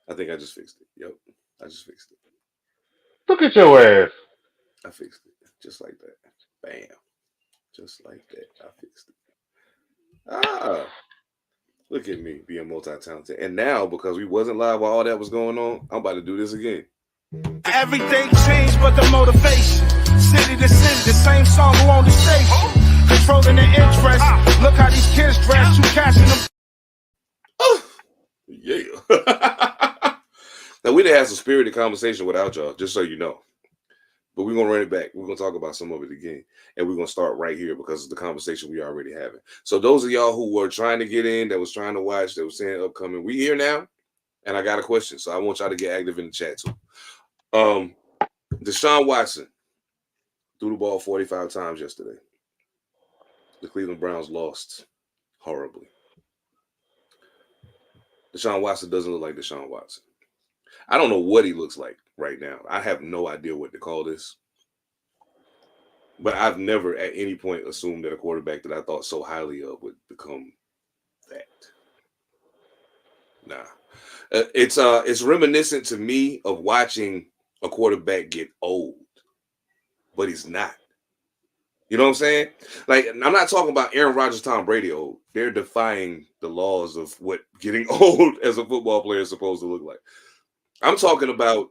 I think I just fixed it. Yep. I just fixed it. Look at your ass. I fixed it. Just like that. Bam. Just like that. I fixed it. Ah. Look at me being multi-talented. And now, because we wasn't live while all that was going on, I'm about to do this again. Everything changed but the motivation. City to city, the same song on the station. Controlling the interest. Look how these kids dress. You catching them. Oh, yeah. Now, we didn't have some spirited conversation without y'all, just so you know. But we're going to run it back. We're going to talk about some of it again. And we're going to start right here because of the conversation we already having. So those of y'all who were trying to get in, that was trying to watch, that was saying upcoming, we here now. And I got a question. So I want y'all to get active in the chat too. Deshaun Watson threw the ball 45 times yesterday. The Cleveland Browns lost horribly. Deshaun Watson doesn't look like Deshaun Watson. I don't know what he looks like right now. I have no idea what to call this. But I've never at any point assumed that a quarterback that I thought so highly of would become that. Nah. It's reminiscent to me of watching a quarterback get old, but he's not. You know what I'm saying? Like, I'm not talking about Aaron Rodgers, Tom Brady old. They're defying the laws of what getting old as a football player is supposed to look like. I'm talking about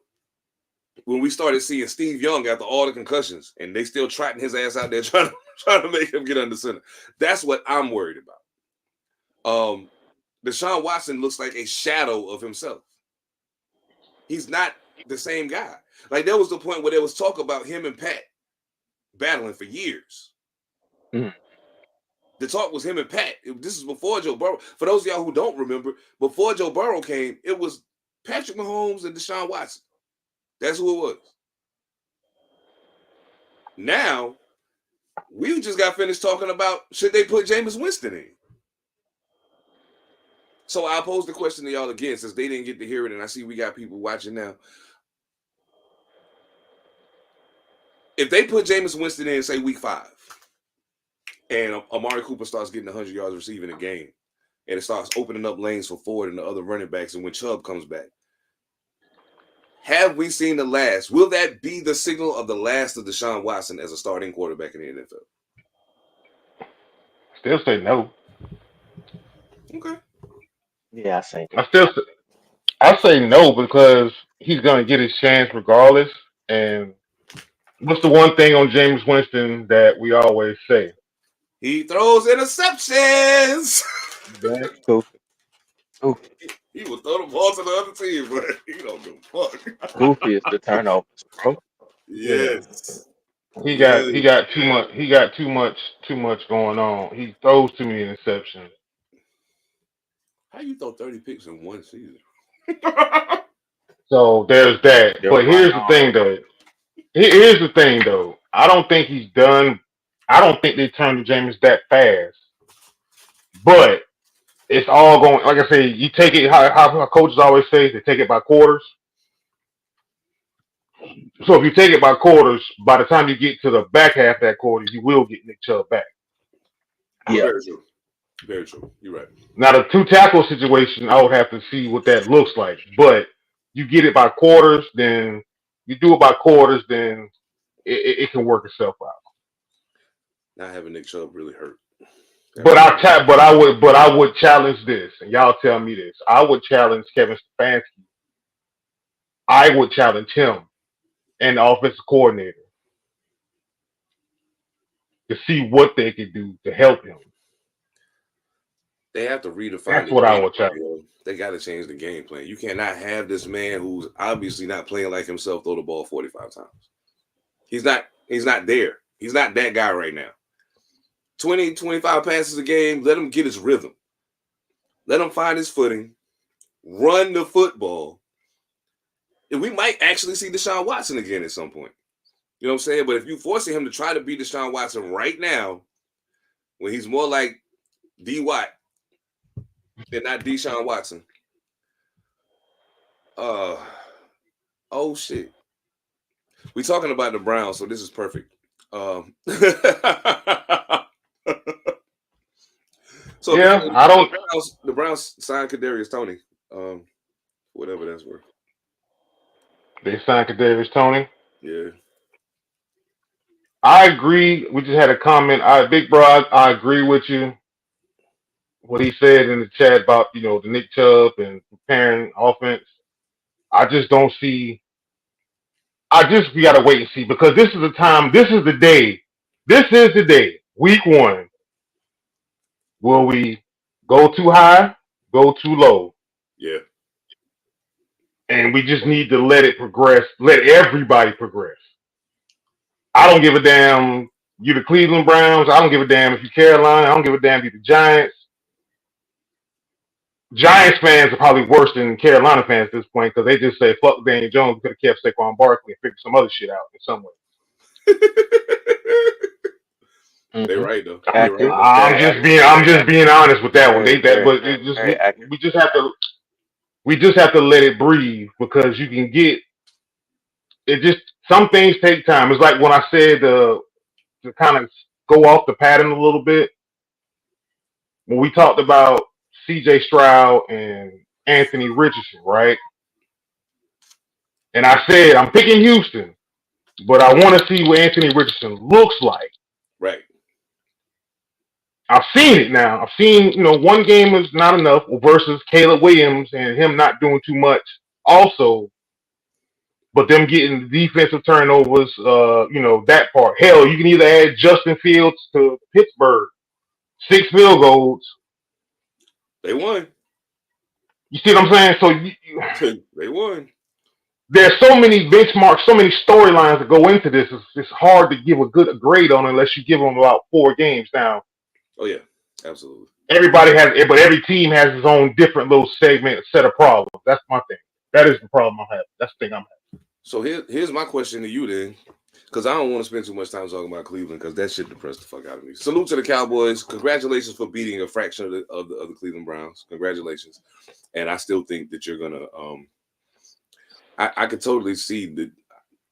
when we started seeing Steve Young after all the concussions, and they still trotting his ass out there trying to make him get under center. That's what I'm worried about. Deshaun Watson looks like a shadow of himself. He's not the same guy. Like, there was the point where there was talk about him and Pat battling for years. Mm. The talk was him and Pat. This is before Joe Burrow. For those of y'all who don't remember, before Joe Burrow came, it was Patrick Mahomes and Deshaun Watson. That's who it was. Now, we just got finished talking about should they put Jameis Winston in. So I'll pose the question to y'all again, since they didn't get to hear it, and I see we got people watching now. If they put Jameis Winston in, say week 5, and Amari Cooper starts getting 100 yards receiving a game, and it starts opening up lanes for Ford and the other running backs, and when Chubb comes back, have we seen the last? Will that be the signal of the last of Deshaun Watson as a starting quarterback in the NFL? Still say no. Okay. Yeah, I say I say no because he's gonna get his chance regardless. And what's the one thing on James Winston that we always say? He throws interceptions. That goofy. Goofy. He will throw the ball to the other team, but he don't give a fuck. Goofy is the turnovers, bro. Yes. he Yes. got too much going on. He throws too many interceptions. How you throw 30 picks in one season? So there's that. They're But right on. here's the thing though. I don't think he's done. I don't think they turned to James that fast. But it's all going. Like I say, you take it how coaches always say they take it by quarters. So if you take it by quarters, by the time you get to the back half of that quarter, you will get Nick Chubb back. Yeah. Very true. Very true. You're right. Now the two tackle situation, I would have to see what that looks like. But you get it by quarters, then you do it by quarters, then it can work itself out. Not having Nick Chubb really hurt. But I would challenge this, and y'all tell me this. I would challenge Kevin Stefanski. I would challenge him and the offensive coordinator to see what they could do to help him. They have to redefine That's the what I game would plan. challenge. They got to change the game plan. You cannot have this man who's obviously not playing like himself throw the ball 45 times. He's not there. He's not that guy right now. 20, 25 passes a game. Let him get his rhythm. Let him find his footing. Run the football. And we might actually see Deshaun Watson again at some point. You know what I'm saying? But if you're forcing him to try to be Deshaun Watson right now, when he's more like D. Watt than not Deshaun Watson. Oh shit. We're talking about the Browns, so this is perfect. So Yeah, I don't. The Browns signed Kadarius Toney, whatever whatever that's worth. They signed Kadarius Toney. Yeah. I agree. We just had a comment. Big bro, I agree with you. What he said in the chat about, the Nick Chubb and preparing offense. I just don't see. We gotta wait and see, because this is the time. This is the day. Week 1. Will we go too high, go too low? Yeah. And we just need to let it progress. Let everybody progress. I don't give a damn. You the Cleveland Browns. I don't give a damn if you Carolina. I don't give a damn if you the Giants. Giants fans are probably worse than Carolina fans at this point, because they just say, fuck Daniel Jones. We could have kept Saquon Barkley and figured some other shit out in some way. They're right though. Accurate. I'm just being honest with that one. Very accurate. We just have to let it breathe, because you can get it. Just some things take time. It's like when I said to kind of go off the pattern a little bit, when we talked about C.J. Stroud and Anthony Richardson, right? And I said I'm picking Houston, but I want to see what Anthony Richardson looks like. Right. I've seen it now. I've seen, one game is not enough versus Caleb Williams and him not doing too much also, but them getting defensive turnovers, that part. Hell, you can either add Justin Fields to Pittsburgh, 6 field goals. They won. You see what I'm saying? So they won. There's so many benchmarks, so many storylines that go into this. It's hard to give a good grade on it unless you give them about 4 games now. Oh yeah, absolutely. But every team has its own different little segment, set of problems. That's my thing. That is the problem I have. That's the thing I'm having. So here's my question to you then, because I don't want to spend too much time talking about Cleveland, because that shit depressed the fuck out of me. Salute to the Cowboys. Congratulations for beating a fraction of the Cleveland Browns. Congratulations. And I still think that you're gonna. I could totally see that.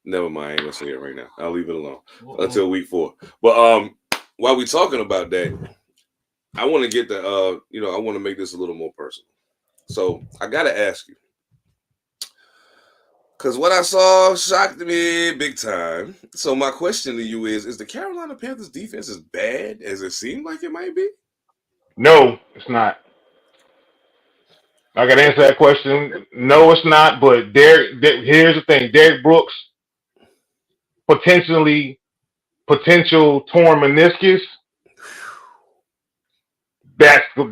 Never mind. I ain't gonna say it right now. I'll leave it alone until week 4. But while we're talking about that, I want to get the I want to make this a little more personal. So I gotta ask you, because what I saw shocked me big time. So my question to you is the Carolina Panthers defense as bad as it seemed like it might be? No, it's not. I got to answer that question. No, it's not. But here's the thing: Derek Brooks, potential torn meniscus. That's a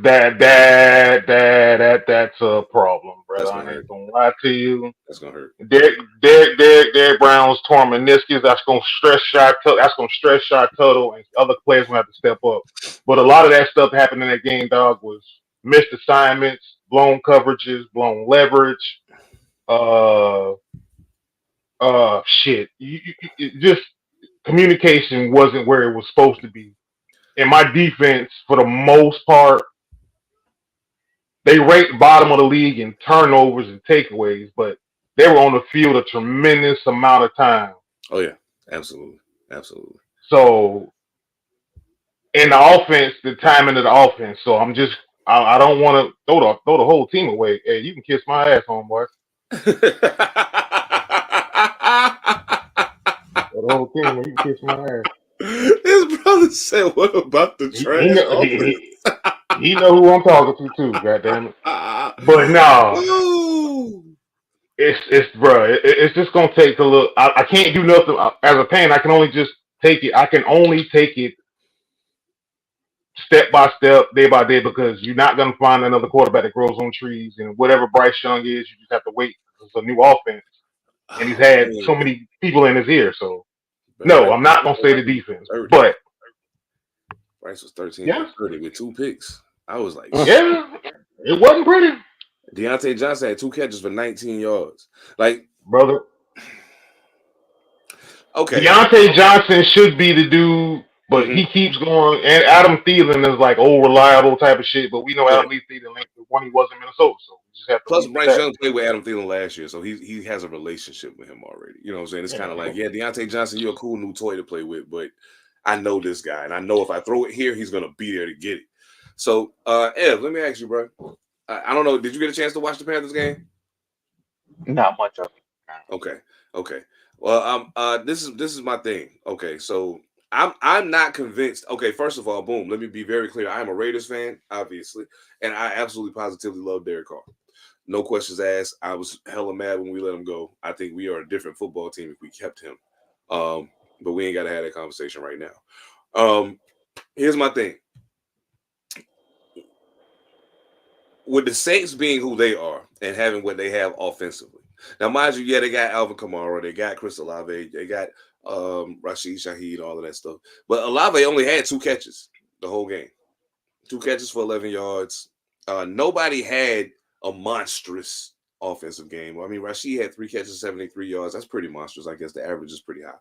problem, brother. I ain't gonna lie to you. That's gonna hurt. Derek Brown's torn meniscus. That's gonna stress Shy Tuttle, and other players gonna have to step up. But a lot of that stuff happened in that game, dog, was missed assignments, blown coverages, blown leverage. Shit. Just communication wasn't where it was supposed to be. And my defense, for the most part, they rate bottom of the league in turnovers and takeaways, but they were on the field a tremendous amount of time. Oh yeah, absolutely. So, in the offense, the timing of the offense. So I don't want to throw the whole team away. Hey, you can kiss my ass, homeboy. The whole team, you can kiss my ass. His brother said, "What about the trash?" He know who I'm talking to too. Goddamn it! But no, it's just gonna take a little. I can't do nothing as a fan. I can only just take it. I can only take it step by step, day by day, because you're not gonna find another quarterback that grows on trees. And whatever Bryce Young is, you just have to wait. It's a new offense, and he's had so many people in his ear. So. No, I'm not gonna say the defense, but Bryce was 13-30 with 2 picks. I was like, yeah, it wasn't pretty. Deontay Johnson had 2 catches for 19 yards. Like, brother. Okay. Deontay Johnson should be the dude, but he keeps going. And Adam Thielen is like reliable type of shit. But we know Adam Thielen when he was in Minnesota, so we just have to. Plus, Bryce Young played with Adam Thielen last year, so he has a relationship with him already. You know what I'm saying? It's kind of like, Deontay Johnson, you're a cool new toy to play with, but I know this guy, and I know if I throw it here, he's gonna be there to get it. So, Ev, let me ask you, bro. I don't know. Did you get a chance to watch the Panthers game? Not much of it. Okay. Okay. Well, this is my thing. Okay, so I'm not convinced. Okay, first of all, boom. Let me be very clear. I'm a Raiders fan, obviously, and I absolutely positively love Derek Carr. No questions asked. I was hella mad when we let him go. I think we are a different football team if we kept him. But we ain't got to have that conversation right now. Here's my thing. With the Saints being who they are and having what they have offensively. Now, mind you, yeah, they got Alvin Kamara, they got Chris Olave, they got Rashid Shaheed, all of that stuff. But Olave only had 2 catches the whole game. 2 catches for 11 yards. Nobody had a monstrous offensive game. I mean, Rashid had 3 catches, 73 yards. That's pretty monstrous. I guess the average is pretty high.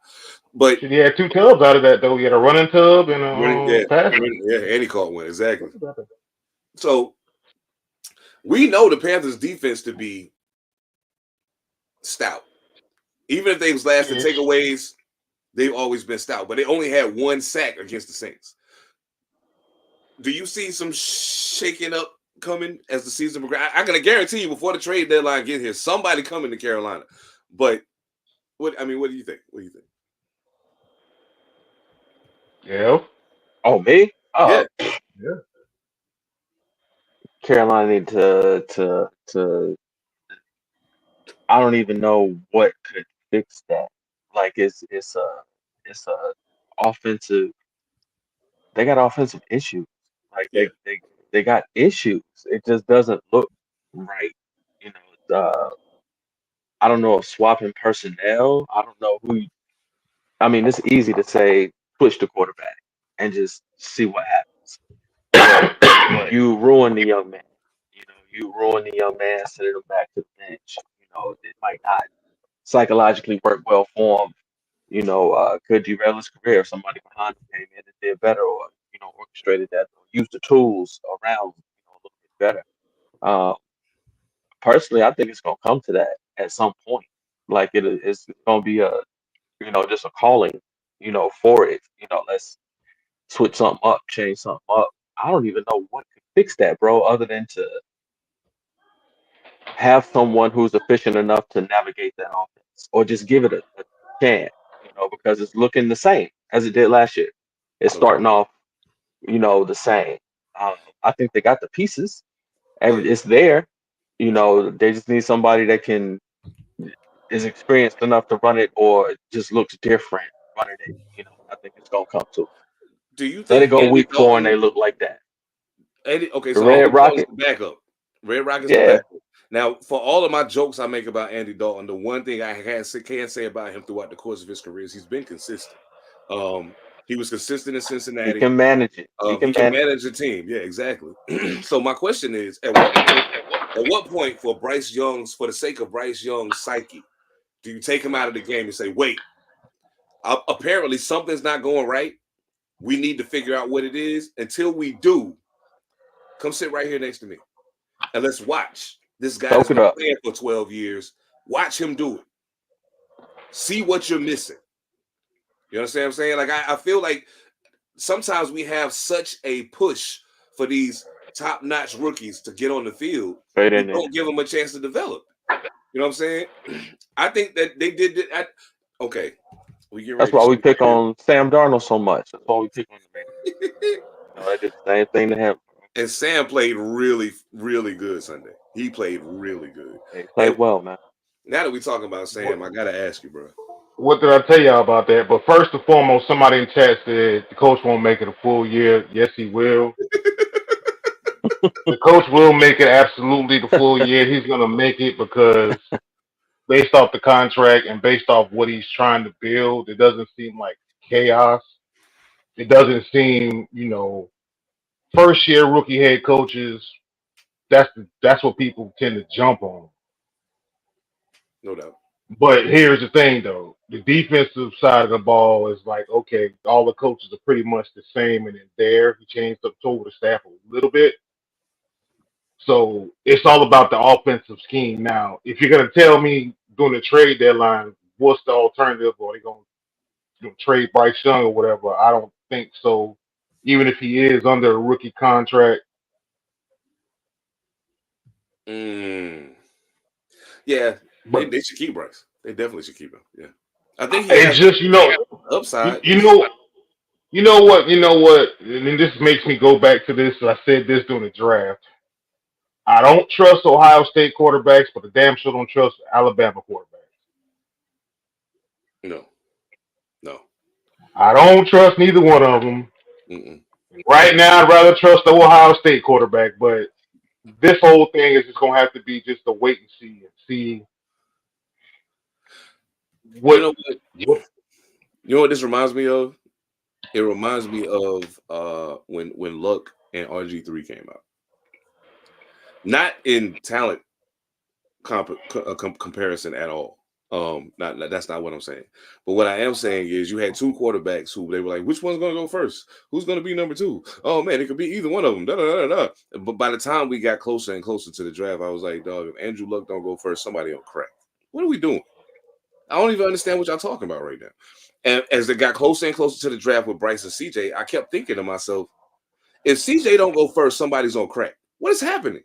But he had 2 tubs out of that though. He had a running tub and a pass. Yeah, and he caught one exactly. So we know the Panthers' defense to be stout. Even if they was last in takeaways, they've always been stout. But they only had 1 sack against the Saints. Do you see some shaking up coming as the season progresses? I'm gonna guarantee you before the trade deadline get here, somebody coming to Carolina. But what do you think? What do you think? Yeah. Oh, me? Oh, yeah. Carolina need to. I don't even know what could fix that. Like it's a offensive. They got offensive issues. Like they got issues. It just doesn't look right. You know, I don't know if swapping personnel. I don't know who. I mean, it's easy to say switch the quarterback and just see what happens. But you ruin the young man. You know, you ruin the young man, sending him back to the bench. You know, it might not psychologically work well for him. You know, could derail his career if somebody behind him came in and did better, or orchestrated that, or used the tools around a little bit better. Uh, Personally, I think it's gonna come to that at some point. Like it's gonna be a just a calling, for it. Let's switch something up, change something up. I don't even know what could fix that, bro, other than to have someone who's efficient enough to navigate that offense, or just give it a chance, because it's looking the same as it did last year. It's starting off, the same. I think they got the pieces. It's there. They just need somebody that is experienced enough to run it, or just looks different running it. I think it's gonna come to. Do you think Let it go Andy week 4 Dalton, and they look like that? Okay, The so Red Rocket. the backup. Red Rocket's the Yeah. backup. Now, for all of my jokes I make about Andy Dalton, the one thing I can't say about him throughout the course of his career is he's been consistent. He was consistent in Cincinnati. He can manage it. He can manage a team. Yeah, exactly. So my question is, at what point for the sake of Bryce Young's psyche, do you take him out of the game and say, wait, apparently something's not going right. We need to figure out what it is. Until we do, come sit right here next to me and let's watch this guy that's been playing for 12 years. Watch him do it. See what you're missing. You understand what I'm saying? Like, I feel like sometimes we have such a push for these top-notch rookies to get on the field. We don't give them a chance to develop. You know what I'm saying? I think that they did it. Okay. That's why we pick on Sam Darnold so much. That's why we pick on him. I did the same thing to him. And Sam played really, really good Sunday. He played really good. He played well, man. Now that we're talking about Sam, I gotta ask you, bro. What did I tell y'all about that? But first and foremost, somebody in chat said the coach won't make it a full year. Yes, he will. The coach will make it absolutely the full year. He's gonna make it because based off the contract and based off what he's trying to build, it doesn't seem like chaos. It doesn't seem, first year rookie head coaches, that's what people tend to jump on. No doubt. But here's the thing though. The defensive side of the ball is like, okay, all the coaches are pretty much the same, and then he changed up over the staff a little bit. So it's all about the offensive scheme now. If you're gonna tell me during the trade deadline what's the alternative, or they're gonna trade Bryce Young or whatever, I don't think so. Even if he is under a rookie contract. Yeah, But They should keep Bryce. They definitely should keep him. Yeah, I think he it's has just upside. you know what, and then this makes me go back to this. I said this during the draft. I don't trust Ohio State quarterbacks, but the damn sure don't trust Alabama quarterbacks. No, no. I don't trust neither one of them. Mm-mm. Right now, I'd rather trust the Ohio State quarterback, but this whole thing is just gonna have to be just a wait and see You what know what? what You know what this reminds me of? It reminds me of when Luck and RG3 came out. Not in talent comparison at all. Not that's not what I'm saying. But what I am saying is you had two quarterbacks who they were like, which one's going to go first? Who's going to be number two? Oh man, it could be either one of them. Da, da, da, da. But by the time we got closer and closer to the draft, I was like, dog, if Andrew Luck don't go first, somebody on crack. What are we doing? I don't even understand what y'all talking about right now. And as it got closer and closer to the draft with Bryce and CJ, I kept thinking to myself, if CJ don't go first, somebody's on crack. What is happening?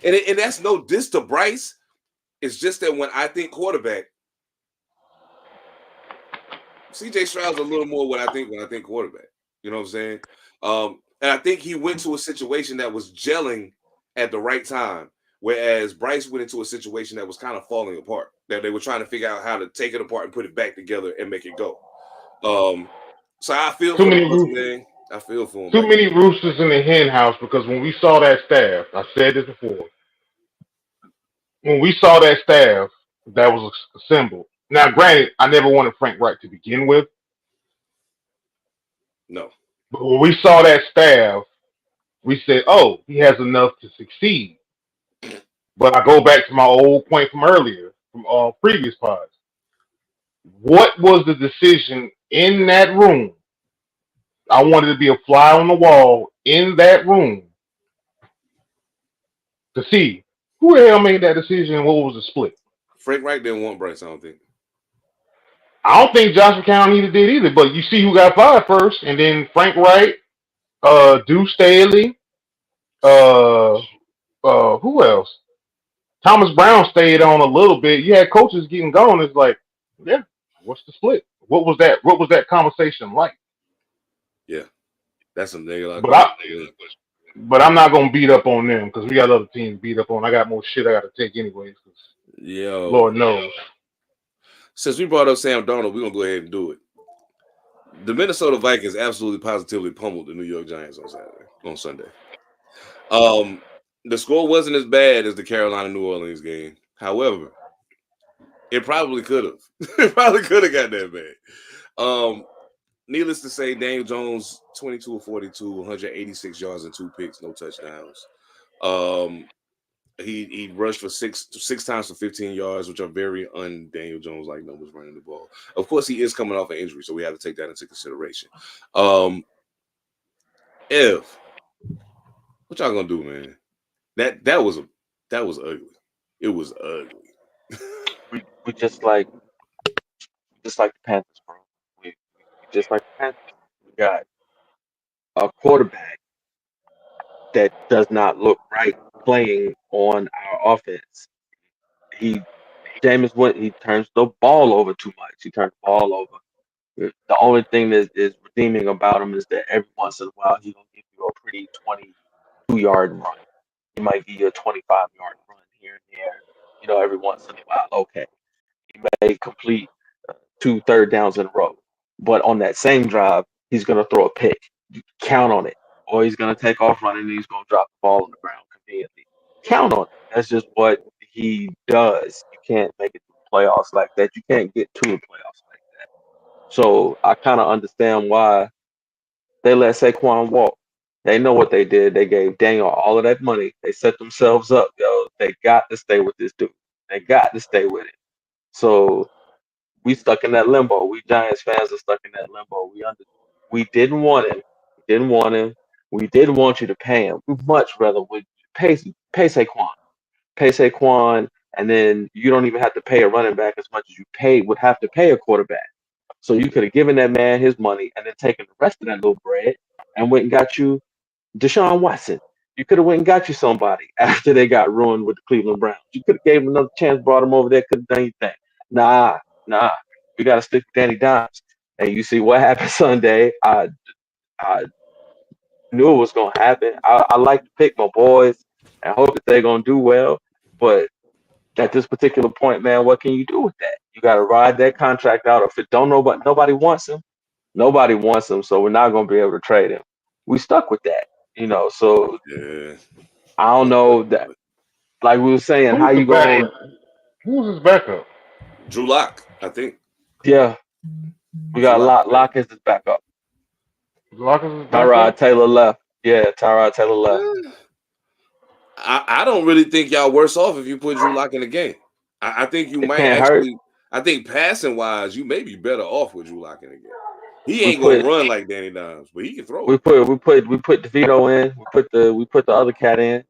And that's no diss to Bryce. It's just that when I think quarterback, CJ Stroud's a little more what I think when I think quarterback. You know what I'm saying? And I think he went to a situation that was gelling at the right time, whereas Bryce went into a situation that was kind of falling apart. That they were trying to figure out how to take it apart and put it back together and make it go. So I feel too for the many brother, man. I feel for him. too many roosters in the hen house because when we saw that staff, I said this before. When we saw that staff that was assembled. Now, granted, I never wanted Frank Wright to begin with, No. but when we saw that staff, we said, "Oh, he has enough to succeed." But I go back to my old point from earlier, from previous pods. What was the decision in that room? I wanted to be a fly on the wall in that room to see who the hell made that decision and what was the split. Frank Wright didn't want Bryce, I don't think. I don't think Josh McCown either did either, but you see who got fired first, and then Frank Wright, Deuce Staley, who else? Thomas Brown stayed on a little bit. You had coaches getting going. It's like, yeah, what's the split? What was that? What was that conversation like? Yeah. That's some nigga like But I'm not gonna beat up on them because we got other teams beat up on. I got more shit I got to take anyways. Yo. Lord knows. Since we brought up Sam Darnold, we're gonna go ahead and do it. The Minnesota Vikings absolutely positively pummeled the New York Giants on Sunday. The score wasn't as bad as the Carolina New Orleans game. However, it probably could have. It probably could have got that bad. Needless to say, Daniel Jones, 22 of 42, 186 yards and 2 picks, no touchdowns. He rushed for six times for 15 yards, which are very un-Daniel Jones-like numbers running the ball. Of course, he is coming off an injury, so we have to take that into consideration. What y'all gonna do, man? That was ugly. It was ugly. We just like the Panthers, bro. We just like the Panthers. We got a quarterback that does not look right playing on our offense. He turns the ball over too much. He turns the ball over. The only thing that is redeeming about him is that every once in a while he's gonna give you a pretty 22-yard run. He might give you a 25-yard run here and there. Every once in a while. Okay, he may complete 2 third downs in a row, but on that same drive he's gonna throw a pick. You count on it, or he's gonna take off running and he's gonna drop the ball on the ground conveniently. Count on it. That's just what he does. You can't make it to the playoffs like that. You can't get to the playoffs like that. So I kind of understand why they let Saquon walk. They know what they did. They gave Daniel all of that money. They set themselves up, yo. They got to stay with this dude. They got to stay with it. So we stuck in that limbo. We Giants fans are stuck in that limbo. We didn't want him. We didn't want him. We didn't want you to pay him. We much rather would pay Saquon. Pay Saquon, and then you don't even have to pay a running back as much as you would have to pay a quarterback. So you could have given that man his money and then taken the rest of that little bread and went and got you Deshaun Watson. You could have went and got you somebody after they got ruined with the Cleveland Browns. You could have gave them another chance, brought them over there, could have done your thing. Nah, nah. You got to stick with Danny Dimes. And you see what happened Sunday. I knew it was going to happen. I like to pick my boys and hope that they're going to do well. But at this particular point, man, what can you do with that? You got to ride that contract out. If it don't nobody wants him, nobody wants him. So we're not going to be able to trade him. We stuck with that, So Yeah. I don't know that. Like we were saying, how Who's the you going? backup? Who's his backup? Drew Lock, I think. Yeah, we got Drew Lock. Lock as his backup. Lock is his Tyrod backup? Taylor left. Yeah, Tyrod Taylor left. I don't really think y'all worse off if you put Drew Lock in the game. I think you It might can't actually. I think passing wise, you may be better off with Drew Lock in the game. He We ain't gonna put run like Danny Dimes, but he can throw we it. put we put DeVito in. We put the other cat in.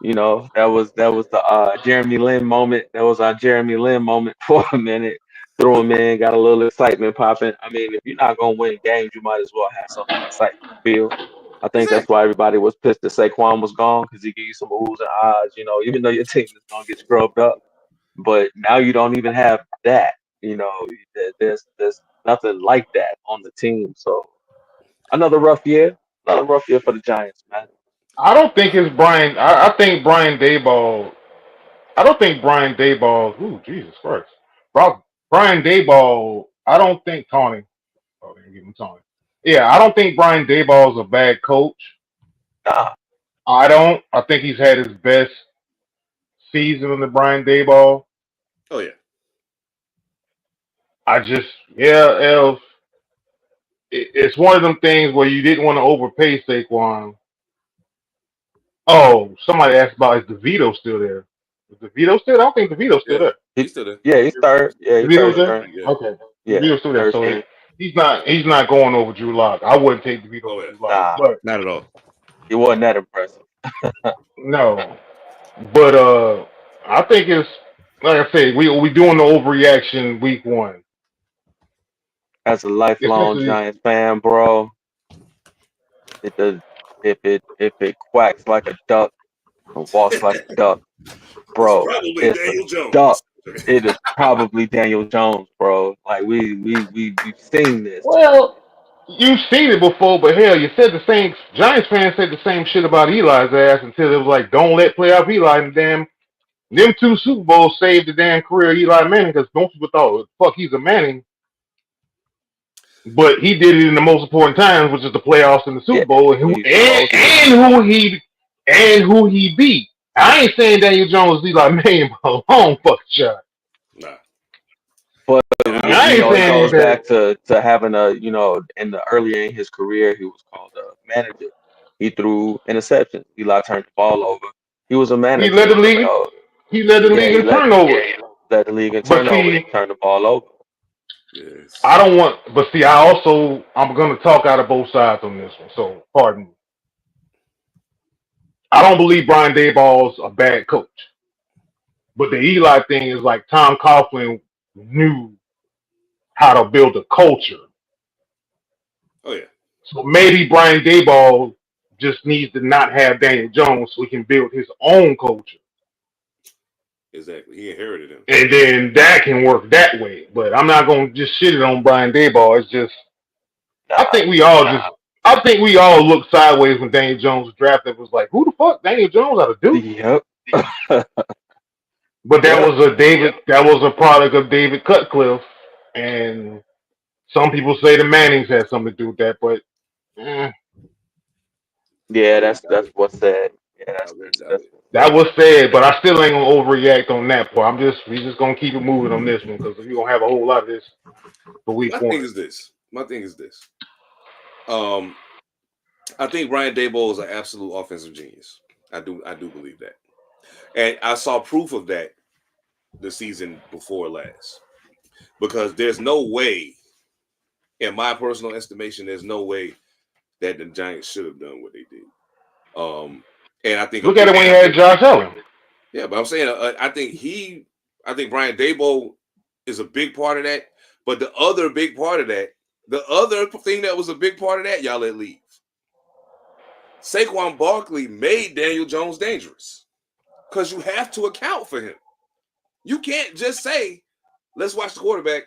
That was the Jeremy Lin moment. That was our Jeremy Lin moment for a minute. Threw him in, got a little excitement popping. I mean, if you're not gonna win games, you might as well have something exciting to feel. I think that's Exactly. why everybody was pissed that Saquon was gone because he gave you some oohs and ahs. Even though your team is gonna get scrubbed up, but now you don't even have that. There's nothing like that on the team. So another rough year, for the Giants, man. I don't think it's Brian. I think Brian Dayball. I don't think Brian Dayball. Ooh, Jesus Christ. Brian Dayball. I don't think Tony. Oh, they give him Tony. Yeah, I don't think Brian Dayball is a bad coach. Nah, I don't. I think he's had his best season under Brian Dayball. Oh yeah. Elf. It's one of them things where you didn't want to overpay Saquon. Oh, somebody asked about is DeVito still there? Is DeVito still there? I don't think DeVito's still Yeah. there. He's still there. yeah, he's third. Yeah, he's DeVito's third there? string. Yeah. Okay. Yeah, DeVito's still there. third So string. he's not going over Drew Lock. I wouldn't take DeVito Oh over yeah. Drew Lock. Nah, But Not at all. he wasn't that impressive. no. But I think it's like I said, we doing the overreaction week one. As a lifelong Especially Giants fan, bro, it does. If it quacks like a duck and walks like a duck, It's bro, probably it's a Daniel Jones. duck. It is probably Daniel Jones, bro. Like we've seen this. well, you've seen it before, but hell, you said the same. Giants fans said the same shit about Eli's ass until it was like, don't let playoff Eli and damn. Them two Super Bowls saved the damn career of Eli Manning because most people thought, fuck, he's a Manning. But he did it in the most important times, which is the playoffs and the Super Yeah, Bowl, and who he beat. I ain't saying Daniel Jones is Eli Manning by a long fucking shot. Nah. But I ain't it saying goes he's back to having in the earlier in his career, he was called a manager. He threw interceptions. Eli turned the ball over. He was a he manager. led the league. He led the league in turnovers. Led the league in But turnovers. see, Turned the ball over. Yes. I don't want. But see, I'm going to talk out of both sides on this one. So pardon me. I don't believe Brian Dayball's a bad coach. But the Eli thing is like Tom Coughlin knew how to build a culture. Oh yeah. So maybe Brian Dayball just needs to not have Daniel Jones so he can build his own culture. Exactly. He inherited him. And then that can work that way. But I'm not going to just shit it on Brian Dayball. It's just, I think we all looked sideways when Daniel Jones was drafted. It was like, who the fuck Daniel Jones out of Duke? Yep. But that was a product of David Cutcliffe, and some people say the Mannings had something to do with that. But Yeah, that's what's said. Yeah, that was said. But I still ain't gonna overreact on that part. We just gonna keep it moving on this one because we're gonna have a whole lot of this for week My one. thing is this. I think Brian Daboll is an absolute offensive genius. I do believe that. And I saw proof of that the season before last. Because there's no way, in my personal estimation, there's no way that the Giants should have done what they did. And I think Look at it when you had Josh Allen. Yeah, but I'm saying I think Brian Daboll is a big part of that. But the other big part of that, the other thing that was a big part of that, y'all let leave. Saquon Barkley made Daniel Jones dangerous because you have to account for him. You can't just say, let's watch the quarterback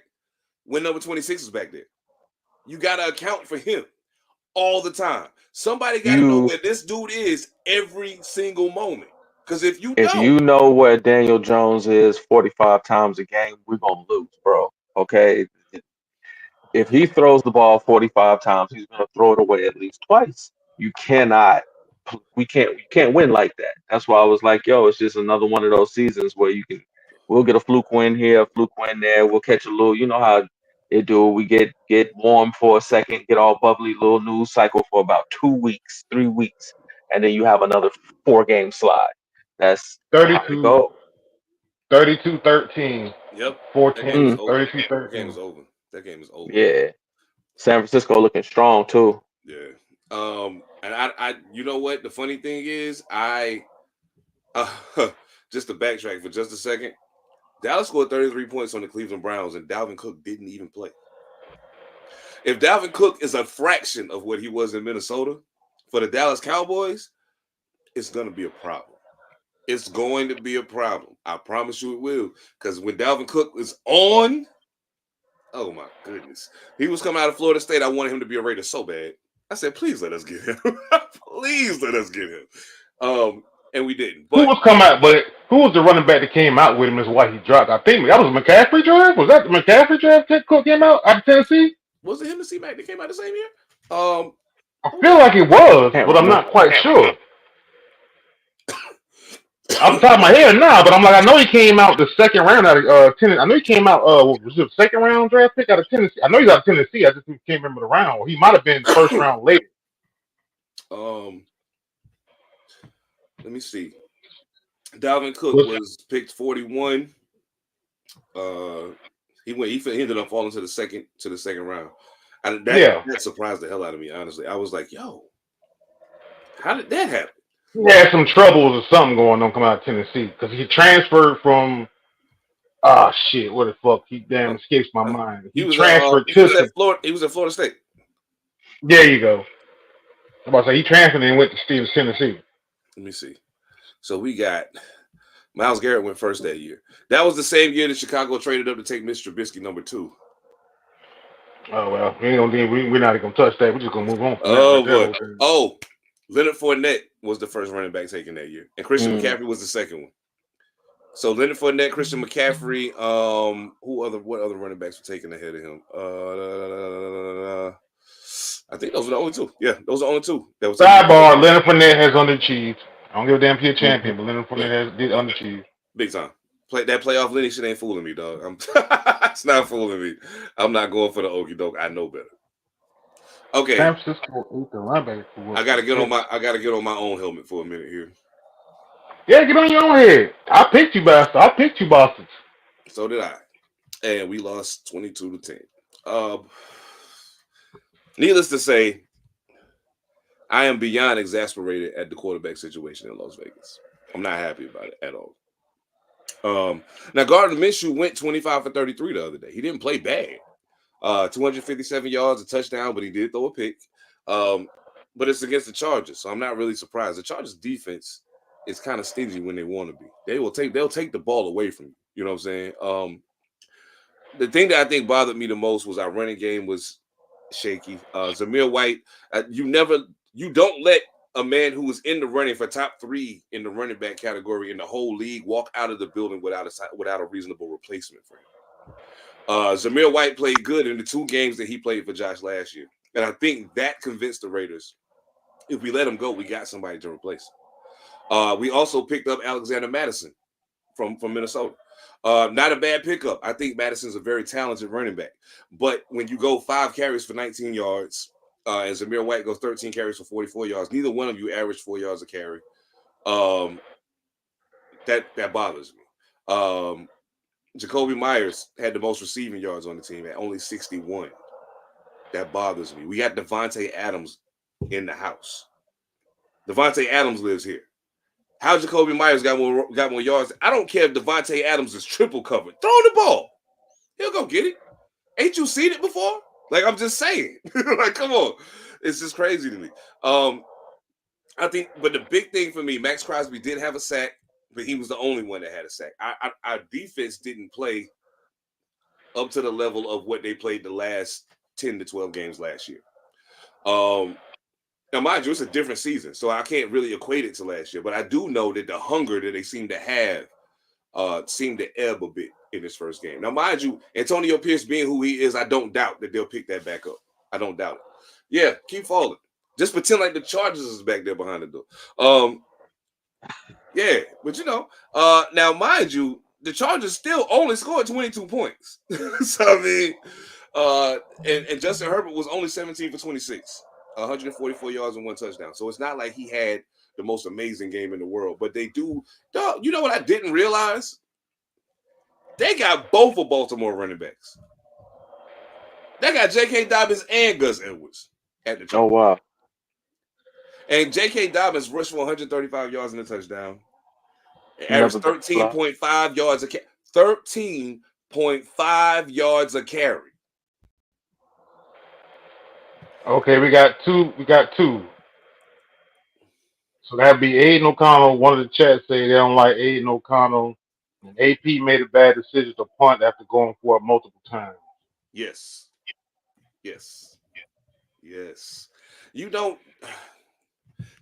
when number 26 is back there. You got to account for him all the time. Somebody got to know where this dude is every single moment. Because if you know where Daniel Jones is 45 times a game, we're going to lose, bro. Okay? If he throws the ball 45 times, he's going to throw it away at least twice. We can't win like that. That's why I was like, yo, it's just another one of those seasons where we'll get a fluke win here, a fluke win there. We'll catch a little, you know how it do. We get warm for a second, get all bubbly, little news cycle for about 2 weeks, 3 weeks, and then you have another 4-game slide. That's 32, 13, Yep. 14, 32, 13. That game is over. Yeah. San Francisco looking strong too. Yeah. And I you know what? The funny thing is, just to backtrack for just a second, Dallas scored 33 points on the Cleveland Browns, and Dalvin Cook didn't even play. If Dalvin Cook is a fraction of what he was in Minnesota for the Dallas Cowboys, it's going to be a problem. It's going to be a problem. I promise you it will. Because when Dalvin Cook is on, oh my goodness. He was coming out of Florida State. I wanted him to be a Raider so bad. I said, please let us get him. Please let us get him. And we didn't. But who was the running back that came out with him is why he dropped? I think that was McCaffrey draft. Was that the McCaffrey draft that Cook came out of Tennessee? Was it him and C-Mac that came out the same year? I feel like it was, but I'm not quite sure. Off the top of my head now, but I'm like, I know he came out the second round out of Tennessee. I know he came out, was it a second round draft pick out of Tennessee? I know he's out of Tennessee. I just can't remember the round. He might have been first round later. Let me see. Dalvin Cook was picked 41. He ended up falling to the second round. That surprised the hell out of me, honestly. I was like, yo, how did that happen? He had some troubles or something going on coming out of Tennessee because he transferred from what the fuck? He damn escapes my mind. He was at Florida State. There you go. I'm about to say he transferred and went to Tennessee. Let me see. So we got Myles Garrett went first that year. That was the same year that Chicago traded up to take Mitch Trubisky number 2. Oh well, we're not gonna touch that. We're just gonna move on. Oh boy. Oh, Leonard Fournette was the first running back taken that year, and Christian McCaffrey was the second one. So Leonard Fournette, Christian McCaffrey. What other running backs were taken ahead of him? I think those were the only two. Yeah, those are the only two. Sidebar: Leonard Fournette has underachieved. I don't give a damn if he's a champion, but Leonard Fournette did underachieve. Big time. That playoff Lenny shit ain't fooling me, dog. It's not fooling me. I'm not going for the okie doke. I know better. Okay. San Francisco ate the linebacker. I gotta get on my own helmet for a minute here. Yeah, get on your own head. I picked you, bastard. I picked you, Boston. So did I. And we lost 22-10. Needless to say, I am beyond exasperated at the quarterback situation in Las Vegas. I'm not happy about it at all. Now Gardner Minshew went 25 for 33 the other day. He didn't play bad. 257 yards, a touchdown, but he did throw a pick. But it's against the Chargers, so I'm not really surprised. The Chargers defense is kind of stingy when they want to be. They'll take the ball away from you. You know what I'm saying? The thing that I think bothered me the most was our running game was shaky. Zamir White, you don't let a man who was in the running for top 3 in the running back category in the whole league walk out of the building without a reasonable replacement for him. Zamir White played good in the 2 games that he played for Josh last year. And I think that convinced the Raiders, if we let him go, we got somebody to replace him. We also picked up Alexander Madison from Minnesota. Not a bad pickup. I think Madison's a very talented running back. But when you go 5 carries for 19 yards, and Zamir White goes 13 carries for 44 yards, neither one of you averaged 4 yards a carry. That bothers me. Jacoby Myers had the most receiving yards on the team at only 61. That bothers me. We got Devontae Adams in the house. Devontae Adams lives here. How Jacoby Myers got more yards? I don't care if Devontae Adams is triple covered. Throw the ball. He'll go get it. Ain't you seen it before? Like, I'm just saying. Like, come on. It's just crazy to me. I think, but the big thing for me, Max Crosby did have a sack, but he was the only one that had a sack. Our defense didn't play up to the level of what they played the last 10 to 12 games last year. Now, mind you, it's a different season, so I can't really equate it to last year. But I do know that the hunger that they seem to have seemed to ebb a bit in this first game. Now, mind you, Antonio Pierce being who he is, I don't doubt that they'll pick that back up. I don't doubt it. Yeah, keep falling. Just pretend like the Chargers is back there behind the door. Yeah, but now mind you, the Chargers still only scored 22 points. So I mean, and Justin Herbert was only 17 for 26, 144 yards and 1 touchdown. So it's not like he had the most amazing game in the world. But they do. You know what I didn't realize? They got both of Baltimore running backs. They got J.K. Dobbins and Gus Edwards at the Oh top. wow. And J.K. Dobbins rushed for 135 yards and a touchdown. Never Averaged been flop. 13.5 yards a 13.5 yards a carry. Okay, we got two. So that'd be Aiden O'Connell. One of the chats say they don't like Aiden O'Connell. And AP made a bad decision to punt after going for it multiple times. Yes. You don't.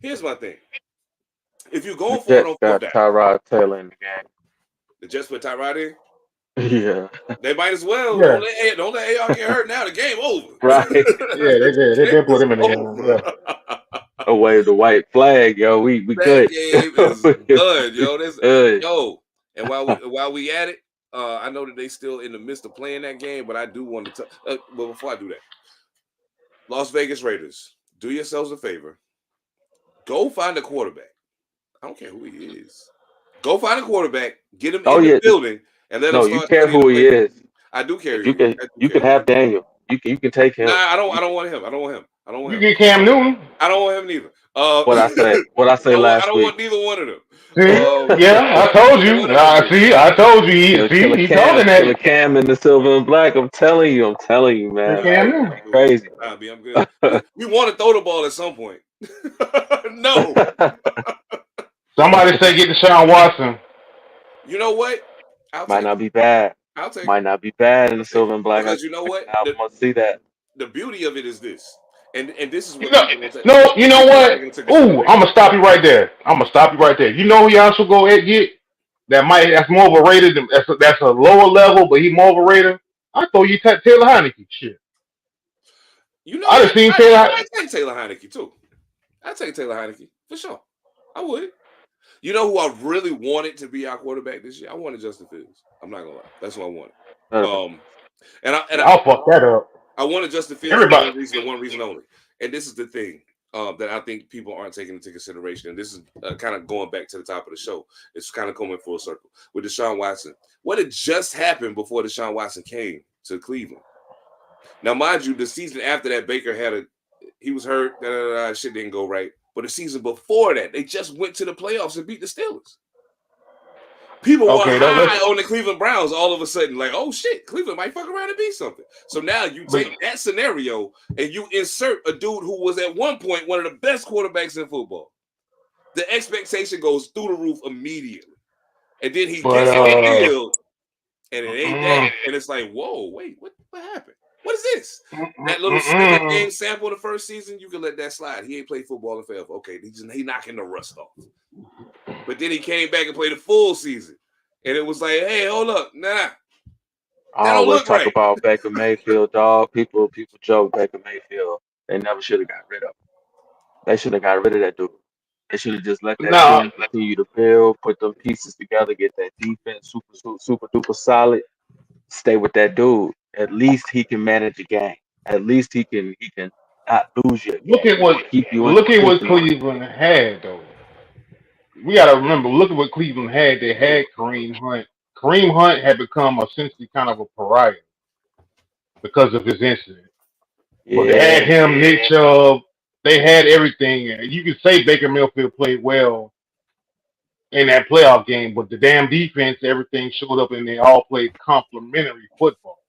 Here's my thing. If you're going for it on Got fourth down, Tyrod Taylor in the game. the Jets put Tyrod in. Yeah. They might as well. Yeah. Don't let AR get hurt now. The game over. Right. Yeah, they did. They did put him in the game. Yeah. Oh, wave the white flag, yo. We That good. game is done, yo. Good. Yo. And while we at it, I know that they still in the midst of playing that game, but I do want to. But before I do that, Las Vegas Raiders, do yourselves a favor. Go find a quarterback. I don't care who he is. Go find a quarterback. Get him in the building, and let him start. You care who he is. I do care. You can have Daniel. You can take him. Nah, I don't want him. I don't want him. You get Cam Newton. I don't want him neither. What I say last week. I don't want neither one of them. Yeah, I told you. I told you. He's talking that. The Cam in the silver and black. I'm telling you, man. Cam Newton. Crazy. I'm good. We want to throw the ball at some point. No. Somebody say get Deshaun Watson. You know what? Might not be bad. Might not be bad in the silver and black. Because you know what? I want to see that. The beauty of it is this. And this is what you know what? Ooh, I'm gonna stop you right there. You know who you also go get? That's more of a rated. That's a lower level, but he's more of a rater. I thought you Taylor Heineke. Shit. You know, I just seen Taylor. I take Taylor Heineke too. I take Taylor Heineke for sure. I would. You know who I really wanted to be our quarterback this year? I wanted Justin Fields. I'm not gonna lie. That's what I wanted. I'll fuck that up. I wanted Justin Fields for one reason only. And this is the thing that I think people aren't taking into consideration. And this is kind of going back to the top of the show. It's kind of coming full circle with Deshaun Watson. What had just happened before Deshaun Watson came to Cleveland? Now, mind you, the season after that, Baker he was hurt. Shit didn't go right. But the season before that, they just went to the playoffs and beat the Steelers. People were high on the Cleveland Browns all of a sudden, like, oh shit, Cleveland might fuck around and be something. So now you take that scenario and you insert a dude who was at one point one of the best quarterbacks in football. The expectation goes through the roof immediately. And then he gets on the field and it ain't that. And it's like, whoa, wait, what happened? What is this? That little snippet game sample in the first season, you can let that slide. He ain't played football in forever. Okay, he knocking the rust off. But then he came back and played a full season. And it was like, hey, hold up. Nah. I always talk about Baker Mayfield, dog. People joke Baker Mayfield. They never should have got rid of him. They should have got rid of that dude. They should have just let that dude continue to build, put them pieces together, get that defense super duper solid. Stay with that dude. At least he can manage the game. At least he can not lose you. Look at what Cleveland had though. We gotta remember, look at what Cleveland had. They had Kareem Hunt. Kareem Hunt had become essentially kind of a pariah because of his incident. Yeah. But they had him, Nick Chubb. They had everything. You could say Baker Mayfield played well in that playoff game, but the damn defense, everything showed up, and they all played complementary football.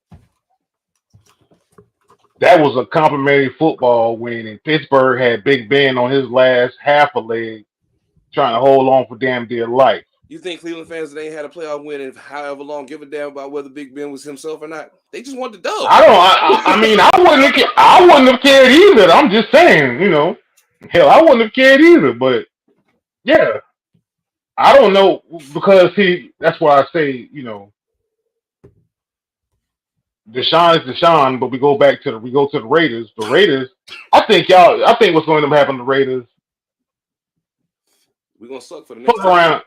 that was a complimentary football win, and Pittsburgh had Big Ben on his last half a leg, trying to hold on for damn dear life. You think Cleveland fans that ain't had a playoff win in however long give a damn about whether Big Ben was himself or not? They just want the dub. I mean, I wouldn't have cared either. I'm just saying, hell, I wouldn't have cared either. But yeah, I don't know because that's why I say, Deshaun is Deshaun, but we go to the Raiders. The Raiders, I think what's going to happen to the Raiders. We're gonna suck for the next Fuck around.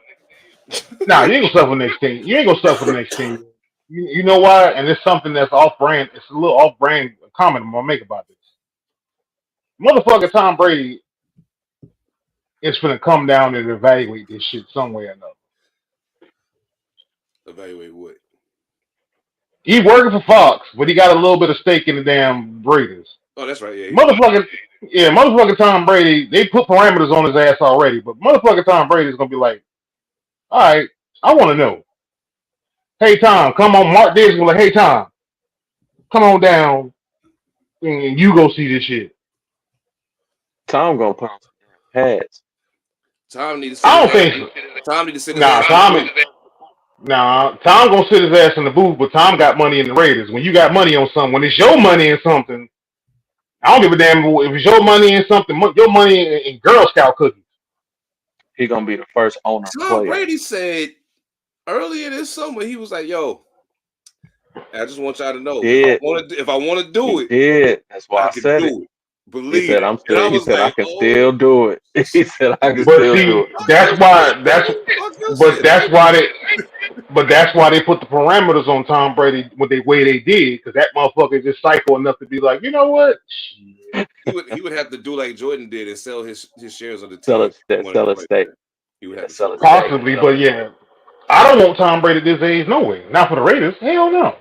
Nah, you ain't gonna suck for the next team. You ain't gonna suck for the next team. You know why? And it's something that's off brand. It's a little off brand comment I'm gonna make about this. Motherfucker Tom Brady is gonna come down and evaluate this shit some way or another. Evaluate what? He working for Fox, but he got a little bit of stake in the damn Raiders. Oh, that's right. Yeah. Motherfucking Tom Brady, they put parameters on his ass already, but motherfucking Tom Brady is gonna be like, all right, I want to know. Hey Tom, come on. Mark Diggs will like, hey Tom, come on down, and you go see this shit. Tom gonna put on some damn pads. Tom needs to. I don't think so. Tom needs to sit. Tom gonna sit his ass in the booth, but Tom got money in the Raiders. When you got money on something, when it's your money in something, I don't give a damn if it's your money in something. Your money in Girl Scout cookies. He gonna be the first owner. Tom Brady said earlier this summer, he was like, "Yo, I just want y'all to know if I want to do it, yeah, that's why I said it. Believe he said, I can still do it. He said I can still do it. That's why they put the parameters on Tom Brady when they way they did, because that motherfucker is just psycho enough to be like, you know what? He would have to do like Jordan did and sell his shares of the team. Sell a stake. He would have to sell it. Possibly, but yeah. I don't want Tom Brady this age, no way. Not for the Raiders. Hell no.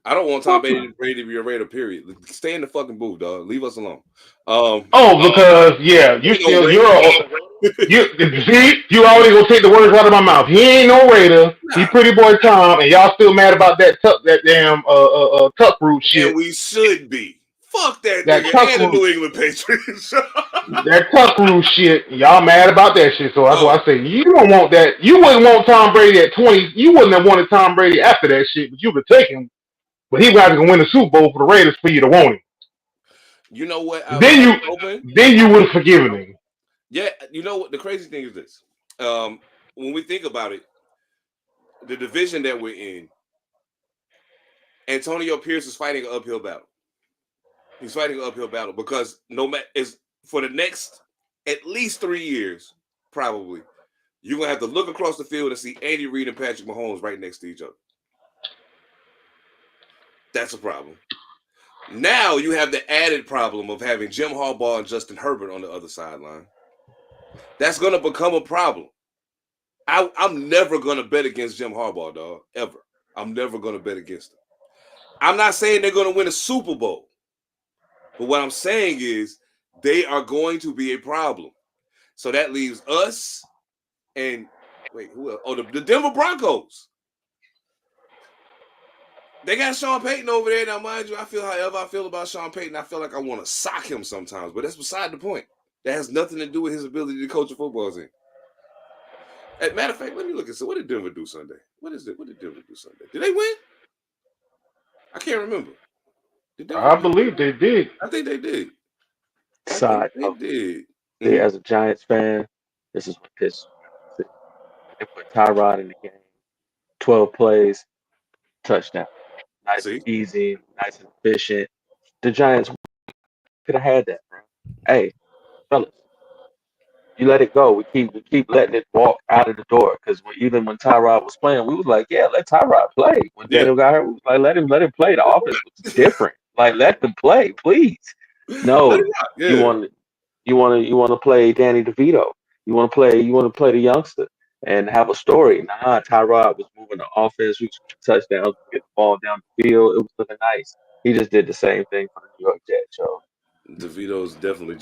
I don't want Tom Brady to be a Raider, period. Stay in the fucking booth, dog. Leave us alone. Because you already gonna take the words out of my mouth. He ain't no Raider. Nah. He pretty boy Tom, and y'all still mad about that damn tuck root shit. And we should be. Fuck that nigga and the New England Patriots. That tuck root shit, y'all mad about that shit. So that's why I say you don't want that. You wouldn't want Tom Brady at 20. You wouldn't have wanted Tom Brady after that shit, but you would take him. But he got to win the Super Bowl for the Raiders for you to want him. You know what? Then you would have forgiven him. Yeah, you know what? The crazy thing is this. When we think about it, the division that we're in, Antonio Pierce is fighting an uphill battle. He's fighting an uphill battle because for the next at least 3 years, probably, you're gonna have to look across the field and see Andy Reid and Patrick Mahomes right next to each other. That's a problem. Now you have the added problem of having Jim Harbaugh and Justin Herbert on the other sideline. That's going to become a problem. I'm never going to bet against Jim Harbaugh, dog, ever. I'm never going to bet against him. I'm not saying they're going to win a Super Bowl. But what I'm saying is they are going to be a problem. So that leaves us and, who else? Oh, the Denver Broncos. They got Sean Payton over there. Now, mind you, I feel however I feel about Sean Payton, I feel like I want to sock him sometimes. But that's beside the point. That has nothing to do with his ability to coach a football team. As a matter of fact, let me look at what did Denver do Sunday? What did Denver do Sunday? Did they win? I can't remember. I believe they did. I think they did. Side note, as a Giants fan, this is what pisses me. They put Tyrod in the game. 12 plays, touchdown. Nice and easy, nice and efficient. The Giants could have had that, bro. Hey, fellas, you let it go. We keep letting it walk out of the door because even when Tyrod was playing, we was like, yeah, let Tyrod play. When Daniel got hurt, we was like, let him play. The offense was different. Like, let them play, please. No, you want to play Danny DeVito. You want to play the youngster and have a story. Nah, Tyrod was moving the offense, reaching touchdowns, get the ball down the field. It was looking nice. He just did the same thing for the New York Jets, yo. DeVito's definitely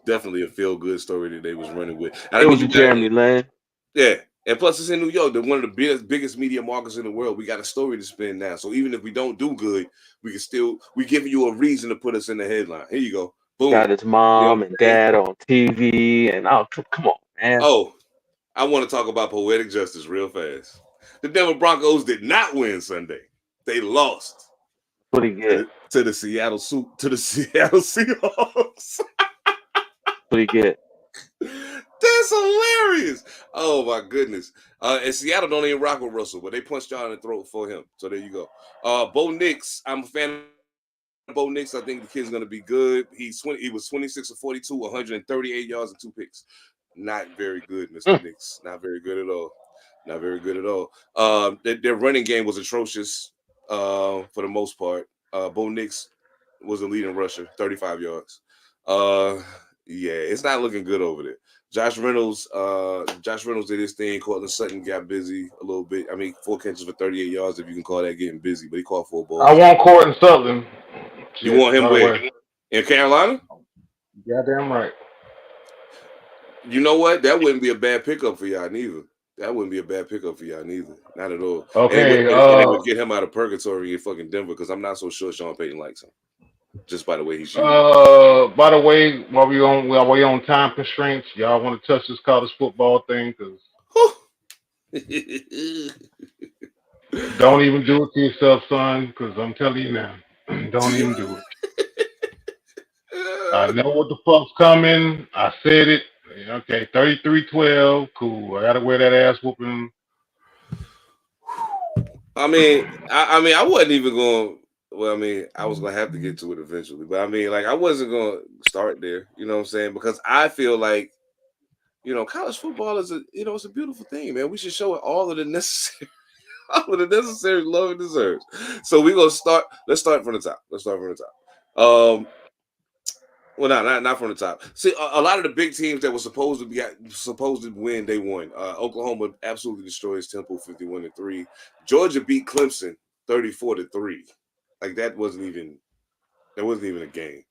definitely a feel-good story that they was running with. It was Jeremy Lin. Yeah, And plus, it's in New York. They're one of the biggest media markets in the world. We got a story to spin now. So even if we don't do good, we give you a reason to put us in the headline. Here you go. Boom. Got his You know mom what and I'm saying? dad on TV, and come on, man. Oh, I want to talk about poetic justice real fast. The Denver Broncos did not win Sunday. They lost What he get? to the Seattle Seahawks. What he get? That's hilarious. Oh my goodness. And Seattle don't even rock with Russell, but they punched y'all in the throat for him. So there you go. Bo Nix, I'm a fan of Bo Nix. I think the kid's gonna be good. He was 26 of 42, 138 yards and 2 picks. Not very good, Mr. Nix. Not very good at all. Not very good at all. Their running game was atrocious for the most part. Bo Nix was the leading rusher, 35 yards. Yeah, it's not looking good over there. Josh Reynolds did his thing. Cortland Sutton got busy a little bit. I mean, 4 catches for 38 yards, if you can call that getting busy, but he caught 4 balls. I want Cortland Sutton. You want him where? In Carolina? Goddamn right. You know what? That wouldn't be a bad pickup for y'all neither. That wouldn't be a bad pickup for y'all neither. Not at all. Okay. And it would get him out of purgatory in fucking Denver because I'm not so sure Sean Payton likes him. Just by the way he shoots. By the way, while we on time constraints, y'all want to touch this college football thing? Because don't even do it to yourself, son. Because I'm telling you now, don't even do it. I know what the fuck's coming. I said it. Okay, 33-12. Cool. I gotta wear that ass whooping. I mean, I wasn't even going. Well, I mean, I was gonna have to get to it eventually, but I mean, like, I wasn't gonna start there. You know what I'm saying? Because I feel like, college football is it's a beautiful thing, man. We should show it all of the necessary love it deserves. So we're gonna start. Let's start from the top. Well, not from the top. See, a lot of the big teams that were supposed to win, they won. Oklahoma absolutely destroys Temple 51-3. Georgia beat Clemson 34-3. Like that wasn't even a game.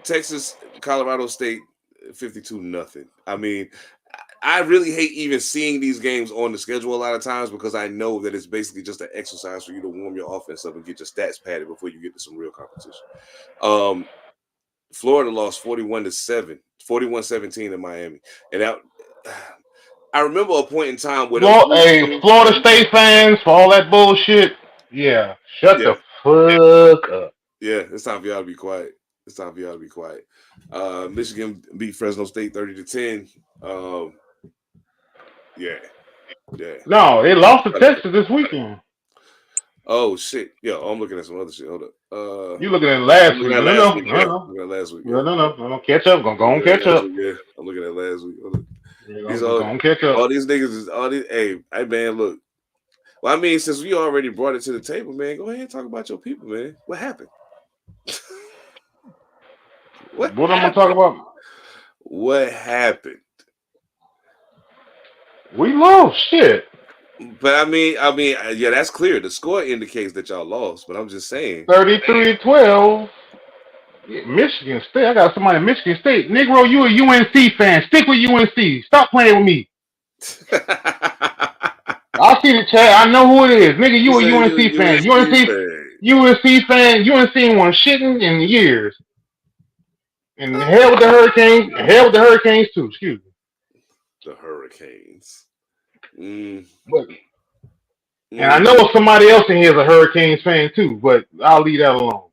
Texas, Colorado State 52-0. I mean, I really hate even seeing these games on the schedule a lot of times because I know that it's basically just an exercise for you to warm your offense up and get your stats padded before you get to some real competition. Florida lost 41-17 in Miami. And I remember a point in time where Florida State fans for all that bullshit. Yeah, shut the fuck up. Yeah, it's time for y'all to be quiet. Michigan beat Fresno State 30-10. Yeah. No, they lost to Texas this weekend. Oh shit! Yo, I'm looking at some other shit. Hold up. You looking at last week? No. Last week. No. Catch up. Go and catch up. Yeah, I'm looking at last week. Hold up. Catch up. All these niggas is all these. Hey, man, look. Well, I mean, since we already brought it to the table, man, go ahead and talk about your people, man. What happened? What am I gonna talk about? What happened? We lost. Shit. But I mean, yeah, that's clear. The score indicates that y'all lost. But I'm just saying, 33-12. Michigan State. I got somebody in Michigan State. Negro, you a UNC fan. Stick with UNC. Stop playing with me. I see the chat. I know who it is. Nigga, you a UNC fan. UNC fan. UNC won shitting in years. And hell with the Hurricanes. Hell with the Hurricanes too. Excuse me. The Hurricanes. But, and I know somebody else in here is a Hurricanes fan too, but I'll leave that alone.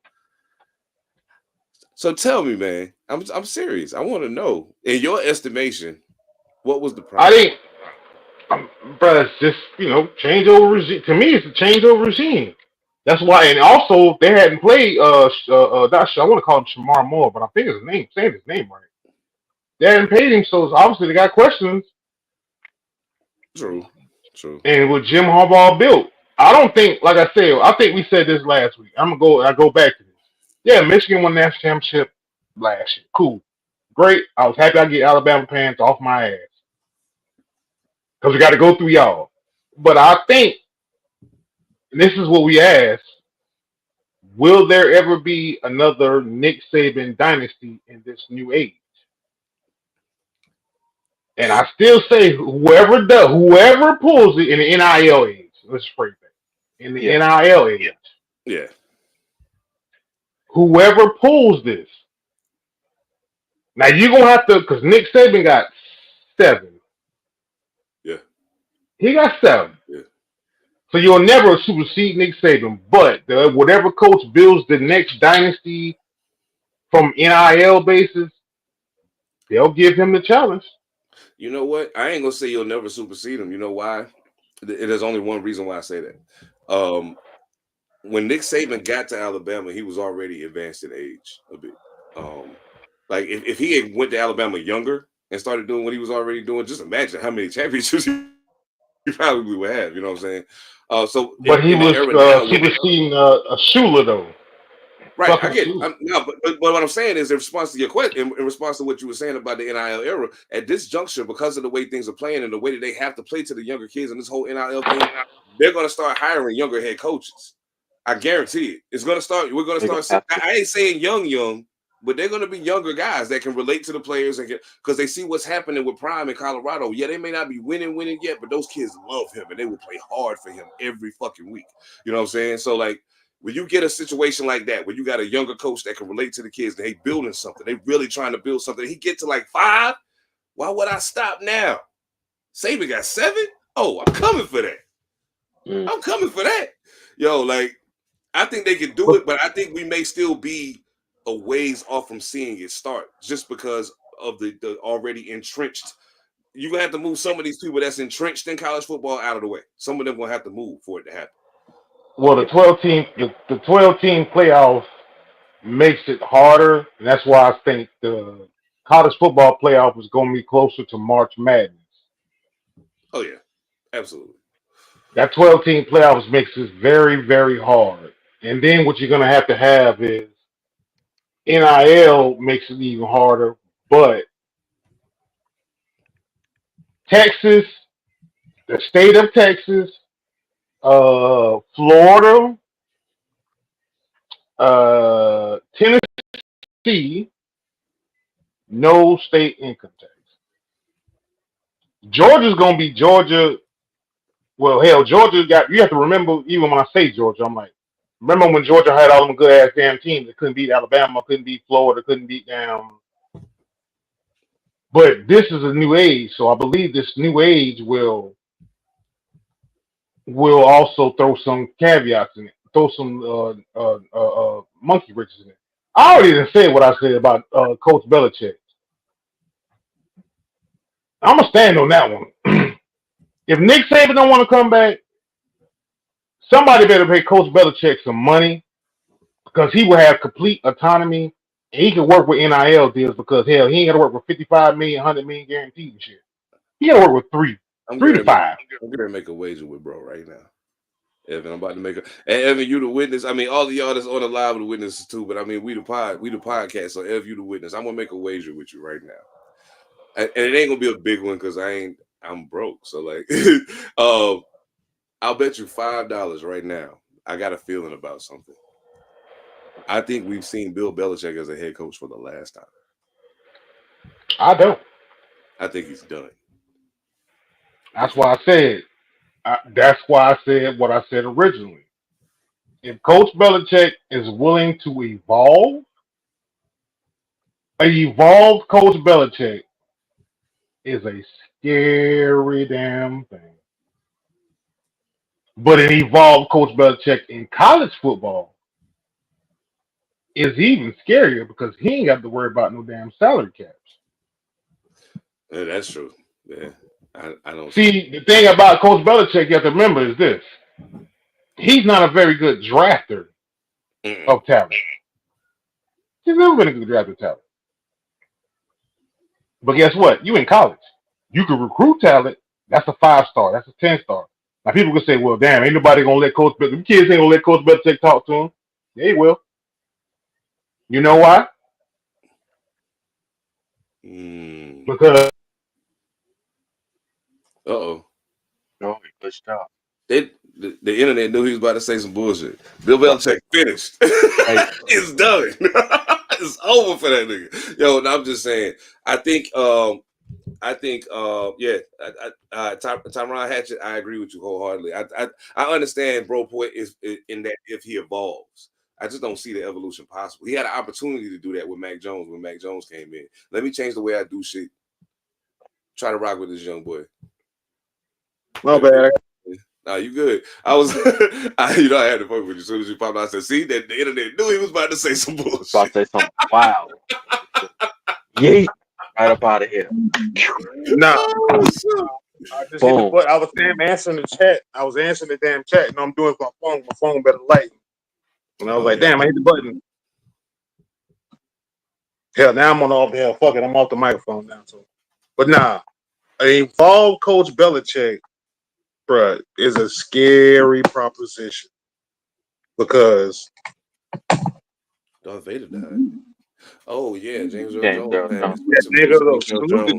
So tell me, man. I'm serious. I want to know, in your estimation, what was the problem? I think, bro, it's just changeover regime. To me, it's a changeover regime. That's why, and also they hadn't played. I want to call him Shamar Moore, but I think saying his name right. They hadn't paid him, so obviously they got questions. True. And what Jim Harbaugh built, I don't think, like I said, I think we said this last week. I go back to this. Yeah, Michigan won the national championship last year. Cool. Great. I was happy I get Alabama pants off my ass. Because we got to go through y'all. But I think, and this is what we asked, will there ever be another Nick Saban dynasty in this new age? And I still say whoever pulls it in the NIL age, let's phrase that. In the NIL age. Yeah. Whoever pulls this. Now you're gonna have to, because Nick Saban got 7. Yeah. He got 7. Yeah. So you'll never supersede Nick Saban. But whatever coach builds the next dynasty from NIL basis, they'll give him the challenge. You know what? I ain't gonna say you'll never supersede him. You know why? There's only one reason why I say that. When Nick Saban got to Alabama, he was already advanced in age a bit. Like if he had went to Alabama younger and started doing what he was already doing, just imagine how many championships he probably would have. You know what I'm saying? But he was superseding a Shula though. Right, I get it. But what I'm saying is, in response to your question, in response to what you were saying about the NIL era, at this juncture, because of the way things are playing and the way that they have to play to the younger kids and this whole NIL thing, they're going to start hiring younger head coaches. I guarantee it. It's going to start. We're going to start. I ain't saying young, but they're going to be younger guys that can relate to the players and because they see what's happening with Prime in Colorado. Yeah, they may not be winning yet, but those kids love him and they will play hard for him every fucking week. You know what I'm saying? So like, when you get a situation like that, where you got a younger coach that can relate to the kids, they building something, they really trying to build something. He get to like 5. Why would I stop now? Saban got 7. Oh, I'm coming for that. I'm coming for that. Yo, like I think they can do it, but I think we may still be a ways off from seeing it start, just because of the already entrenched. You're gonna have to move some of these people that's entrenched in college football out of the way. Some of them gonna have to move for it to happen. Well, the 12-team playoff makes it harder, and that's why I think the college football playoff is going to be closer to March Madness. Oh yeah, absolutely. That 12-team playoffs makes it very, very hard. And then what you're going to have is NIL makes it even harder. But Texas, the state of Texas, Florida, Tennessee, no state income tax. Georgia's gonna be Georgia. Well, hell, Georgia got. You have to remember, even when I say Georgia, I'm like, remember when Georgia had all them good ass damn teams that couldn't beat Alabama, couldn't beat Florida, couldn't beat them. But this is a new age, so I believe this new age will also throw some caveats in it, throw some monkey wrenches in it. I already said what I said about Coach Belichick. I'm gonna stand on that one. If Nick Saban don't want to come back, somebody better pay Coach Belichick some money, because he will have complete autonomy and he can work with NIL deals, because hell, he ain't got to work with 55 million, 100 million guaranteed and shit. He got to work with 3 to 5. I'm going to make a wager with bro right now. Evan, I'm about to make a. And Evan, you the witness. I mean, all of y'all that's on the live are the witnesses too. But I mean, we the podcast. So Ev, you the witness. I'm gonna make a wager with you right now, and it ain't gonna be a big one because I'm broke. So like, I'll bet you $5 right now. I got a feeling about something. I think we've seen Bill Belichick as a head coach for the last time. I don't. I think he's done. That's why I said. That's why I said what I said originally. If Coach Belichick is willing to evolve, an evolved Coach Belichick is a scary damn thing. But an evolved Coach Belichick in college football is even scarier, because he ain't got to worry about no damn salary caps. Yeah, that's true. Yeah. I don't see. The thing about Coach Belichick you have to remember is this: he's not a very good drafter of talent. He's never been a good drafter of talent. But guess what? You in college, you can recruit talent. That's a 5-star. That's a 10-star. Now people can say, "Well, damn, ain't nobody gonna let Coach Belichick. Kids ain't gonna let Coach Belichick talk to him." Yeah, he will. You know why? Because. Uh-oh. No, he glitched out. The internet knew he was about to say some bullshit. Bill Belichick finished. It's done. It's over for that nigga. Yo, and I'm just saying, I think I think, Tyron Hatchet, I agree with you wholeheartedly. I understand Bro Point is in that if he evolves. I just don't see the evolution possible. He had an opportunity to do that with Mac Jones when Mac Jones came in. Let me change the way I do shit. Try to rock with this young boy. My bad. Nah, you good. I was, I had to fuck with you as soon as you popped out. I said, see, that the internet knew he was about to say some bullshit. About to say something. Wow. Yeet. Right up out of here. Nah. Oh, shit. I just hit the button. I was answering the chat. I was answering the damn chat, and I'm doing it with my phone. My phone better light. And I was like, damn, I hit the button. Hell, now I'm on the off. Hell, fuck it. I'm off the microphone now. So, but nah, an evolved Coach Belichick, bruh, is a scary proposition because Darth Vader died. Oh yeah, James Earl James Earl Jones.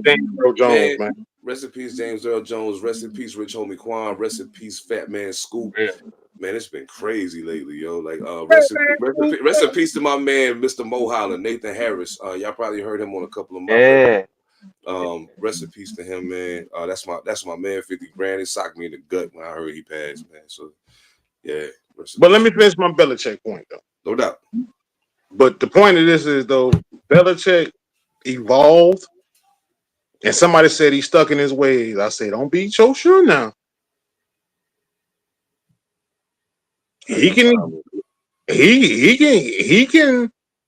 James Earl Jones, man. Rest in peace, James Earl Jones. Rest in peace, Rich Homie Quan. Rest in peace, Fat Man Scoop. Yeah. Man, it's been crazy lately, yo. Like, rest in peace to my man, Mr. Mo Holler, Nathan Harris. Y'all probably heard him on a couple of my rest in peace to him, man. That's my man, 50 grand. It socked me in the gut when I heard he passed, man. So yeah. But let me finish my Belichick point though. No doubt. But the point of this is though, Belichick evolved, and somebody said he's stuck in his ways. I say, don't be so sure now. He can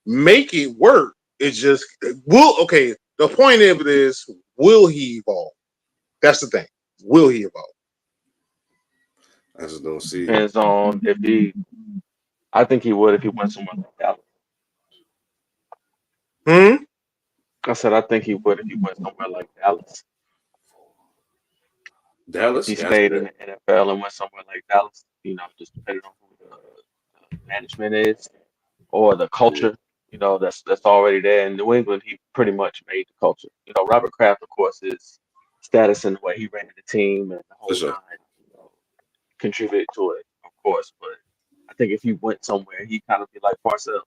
make it work. It's just the point of it is, will he evolve? That's the thing. Will he evolve? I just don't see. Depends on if he. I think he would if he went somewhere like Dallas. I said I think he would if he went somewhere like Dallas. Dallas. He stayed in the NFL and went somewhere like Dallas. Just depending on who the management is or the culture. That's already there in New England. He pretty much made the culture. Robert Kraft, of course, his status and the way he ran the team and the whole nine contributed to it, of course. But I think if he went somewhere, he'd kind of be like Parcells.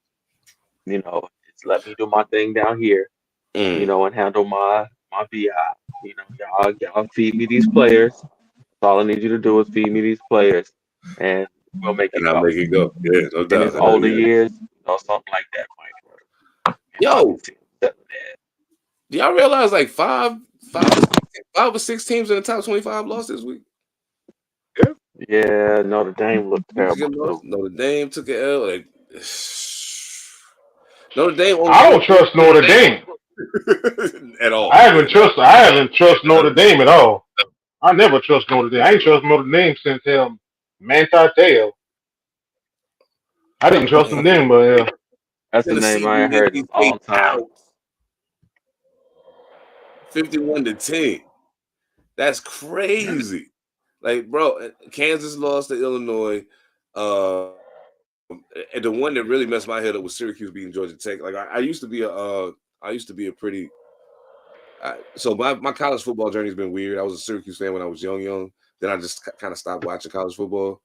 Just let me do my thing down here, and handle my VI. Y'all feed me these players. That's all I need you to do is feed me these players, and we'll make it go. I'll make it go. Yeah, no doubt. In his older years, something like that might work. Yo, do y'all realize like five or six teams in the top 25 lost this week? Yeah, Notre Dame looked terrible. Notre Dame took an L. Like, Notre Dame. I don't trust Notre Dame at all. I haven't trust Notre Dame at all. I never trust Notre Dame. I ain't trust Notre Dame since Manti Te'o. I didn't trust him then, but that's the name I ain't heard in a long time. 51-10. That's crazy. Like, bro, Kansas lost to Illinois. And the one that really messed my head up was Syracuse beating Georgia Tech. Like, I used to be a pretty. So my college football journey has been weird. I was a Syracuse fan when I was young. Then I just kind of stopped watching college football.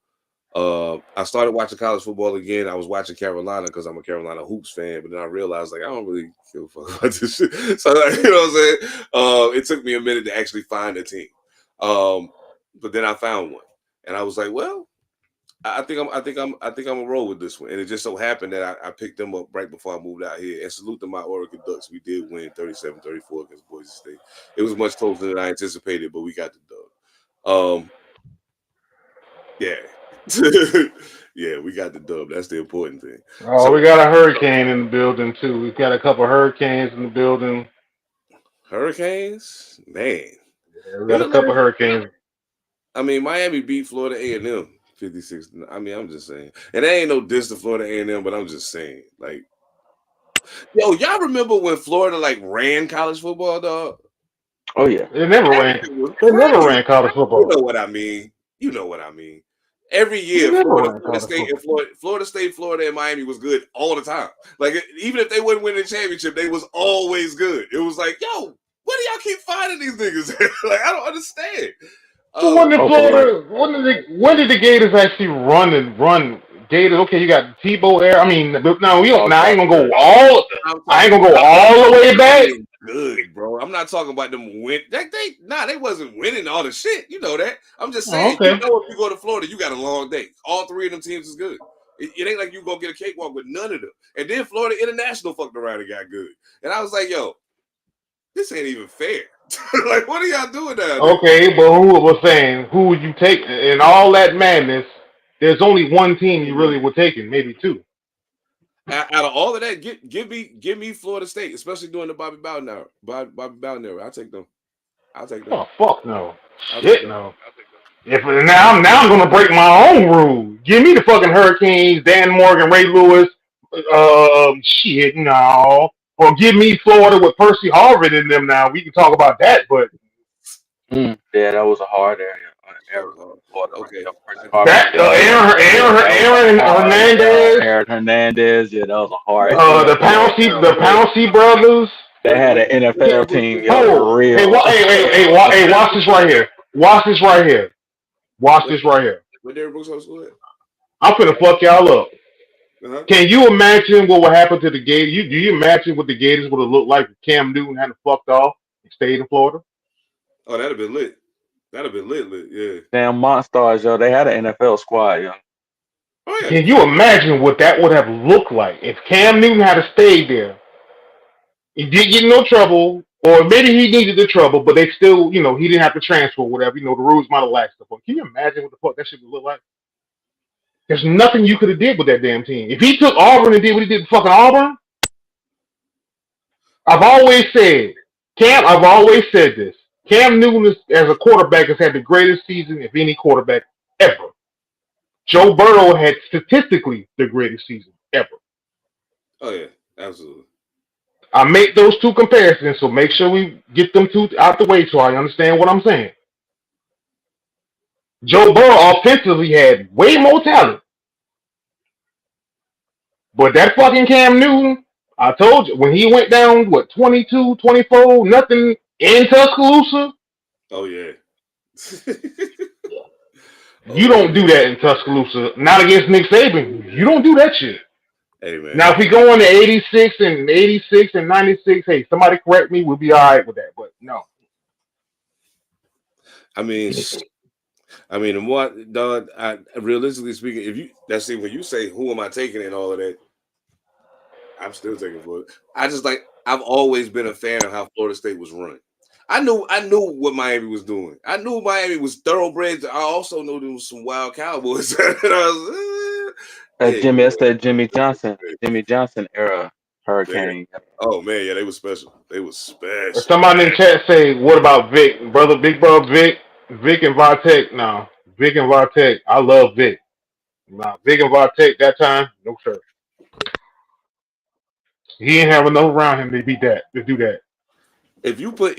I started watching college football again. I was watching Carolina because I'm a Carolina Hoops fan, but then I realized like I don't really give a fuck about this shit. So like, you know what I'm saying? It took me a minute to actually find a team, but then I found one, and I was like, well, I think I'm gonna roll with this one. And it just so happened that I picked them up right before I moved out here. And salute to my Oregon Ducks. We did win 37-34 against Boise State. It was much closer than I anticipated, but we got the dub. Yeah. Yeah, we got the dub. That's the important thing. Oh, so we got a hurricane in the building too. We've got a couple of hurricanes in the building. Hurricanes? Man. Yeah, we got a couple of hurricanes. I mean, Miami beat Florida A&M 56. I mean, I'm just saying. And there ain't no diss to Florida A&M, but I'm just saying. Like, yo, y'all remember when Florida like ran college football, dog? Oh yeah. They never ran college football. You know what I mean. Every year, Florida State, Florida, and Miami was good all the time. Like, even if they wouldn't win the championship, they was always good. It was like, yo, what do y'all keep finding these niggas? Like, I don't understand. So when did the Gators actually run Gators? Okay, you got Tebow Air. I mean, no, I ain't gonna go all the way back. good, bro. I'm not talking about them win. They wasn't winning all the shit. You know that. I'm just Oh, saying. okay. You know, if you go to Florida, you got a long day. All three of them teams is good. It ain't like you go get a cakewalk with none of them. And then Florida International fucked around and got good. And I was like, yo, this ain't even fair. Like, what are y'all doing down there? Okay, but who was saying who would you take in all that madness? There's only one team you really were taking, maybe two. Out of all of that, give me Florida State, especially during the Bobby Bowden era. Bobby Bowden era. I'll take them. Oh fuck no, I'll take shit them. no. If now I'm gonna break my own rule. Give me the fucking Hurricanes, Dan Morgan, Ray Lewis. Shit no. Or give me Florida with Percy Harvin in them. Now we can talk about that, but Yeah, that was a hard area. Florida, Okay. that Aaron Hernandez, Aaron Hernandez. Yeah, that was a hard. the Pouncey brothers. They had an NFL team, yo, Oh, for real. hey, watch this right here. Watch this right here. Watch this right here. What Derrick Brooks House school at? I'm finna fuck y'all up. Uh-huh. Can you imagine what would happen to the Gators? Do you imagine what the Gators would have looked like if Cam Newton hadn't fucked off and stayed in Florida? Oh, that'd have been lit. That'd have been lit, yeah. Damn Monstars, yo. They had an NFL squad, yo. Oh yeah. Can you imagine what that would have looked like if Cam Newton had stayed there? He did get in no trouble, or maybe he needed the trouble, but they still, he didn't have to transfer or whatever. The rules might have laxed upon. Can you imagine what the fuck that shit would look like? There's nothing you could have did with that damn team. If he took Auburn and did what he did with fucking Auburn, I've always said this. Cam Newton as a quarterback has had the greatest season of any quarterback ever. Joe Burrow had statistically the greatest season ever. Oh yeah, absolutely. I make those two comparisons, so make sure we get them two out the way so I understand what I'm saying. Joe Burrow offensively had way more talent. But that fucking Cam Newton, I told you, when he went down, 22, 24, nothing in Tuscaloosa? Oh yeah. You don't do that in Tuscaloosa. Not against Nick Saban. You don't do that shit. Hey man. Now, if we go into 86 and 96, hey, somebody correct me, we'll be all right with that. But no. I mean, and what, dog? Realistically speaking, when you say who am I taking and all of that, I'm still taking Florida. I've always been a fan of how Florida State was run. I knew what Miami was doing. I knew Miami was thoroughbreds. I also knew there was some wild Cowboys. And I was, That's that Jimmy Johnson era Hurricane. Oh man, yeah, they were special. They were special. Somebody in the chat say, what about Vic? Big brother Vic and Vitek? No, Vic and Vitek. I love Vic. Nah, Vic and Vitek that time, no sir. He didn't have enough around him to do that. If you put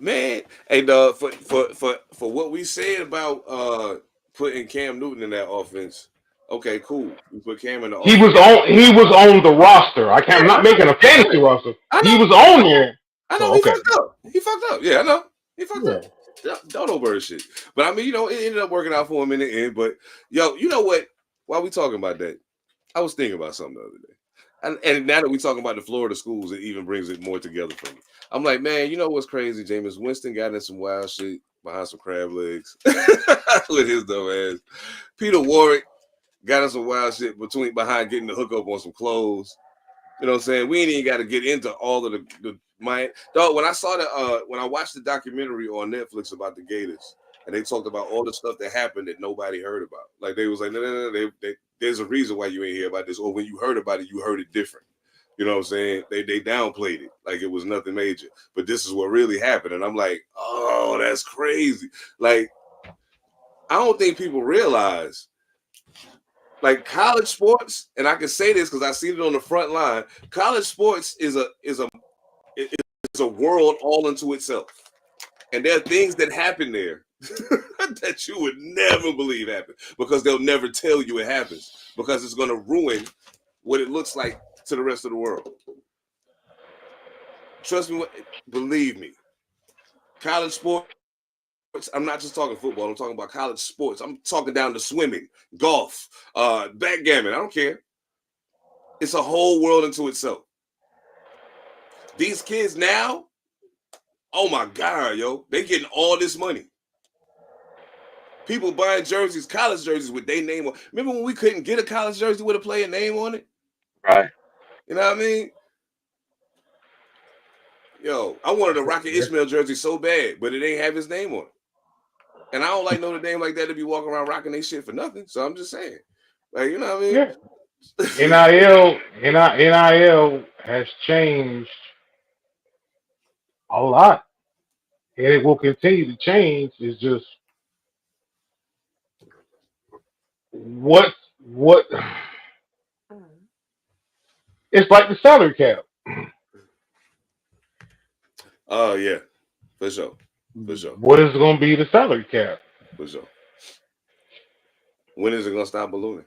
man, hey dog, for what we said about putting Cam Newton in that offense, okay, cool. You put Cam in the offense. He was on the roster. I'm not making a fantasy roster. He was on there. I know he fucked up. He fucked up. Yeah, I know. He fucked up. Don't overbird shit. But I mean, it ended up working out for him in the end. But yo, you know what? While we talking about that, I was thinking about something the other day. And now that we're talking about the Florida schools, it even brings it more together for me. I'm like, man, you know what's crazy? Jameis Winston got in some wild shit behind some crab legs with his dumb ass. Peter Warwick got in some wild shit behind getting the hookup on some clothes. You know what I'm saying? We ain't even got to get into all of the dog. When I saw when I watched the documentary on Netflix about the Gators, and they talked about all the stuff that happened that nobody heard about. Like they was like, no, there's a reason why you ain't hear about this, or when you heard about it, you heard it different. You know what I'm saying? They downplayed it like it was nothing major, but this is what really happened. And I'm like, oh, that's crazy. Like, I don't think people realize, like, college sports, and I can say this because I seen it on the front line. College sports is a world all into itself, and there are things that happen there that you would never believe happen because they'll never tell you it happens because it's going to ruin what it looks like to the rest of the world. Trust me, believe me. College sports, I'm not just talking football. I'm talking about college sports. I'm talking down to swimming, golf, backgammon. I don't care. It's a whole world into itself. These kids now, oh my God, yo, they getting all this money. People buying jerseys, college jerseys with their name on. Remember when we couldn't get a college jersey with a player name on it? Right. You know what I mean? Yo, I wanted a Rocket Ishmael jersey so bad, but it ain't have his name on it. And I don't like Notre Dame like that to be walking around rocking their shit for nothing. So I'm just saying. Like, you know what I mean? Yeah. NIL has changed a lot. And it will continue to change. It's just what it's like the salary cap. Oh yeah, for sure. What is going to be the salary cap? For sure. When is it going to stop ballooning?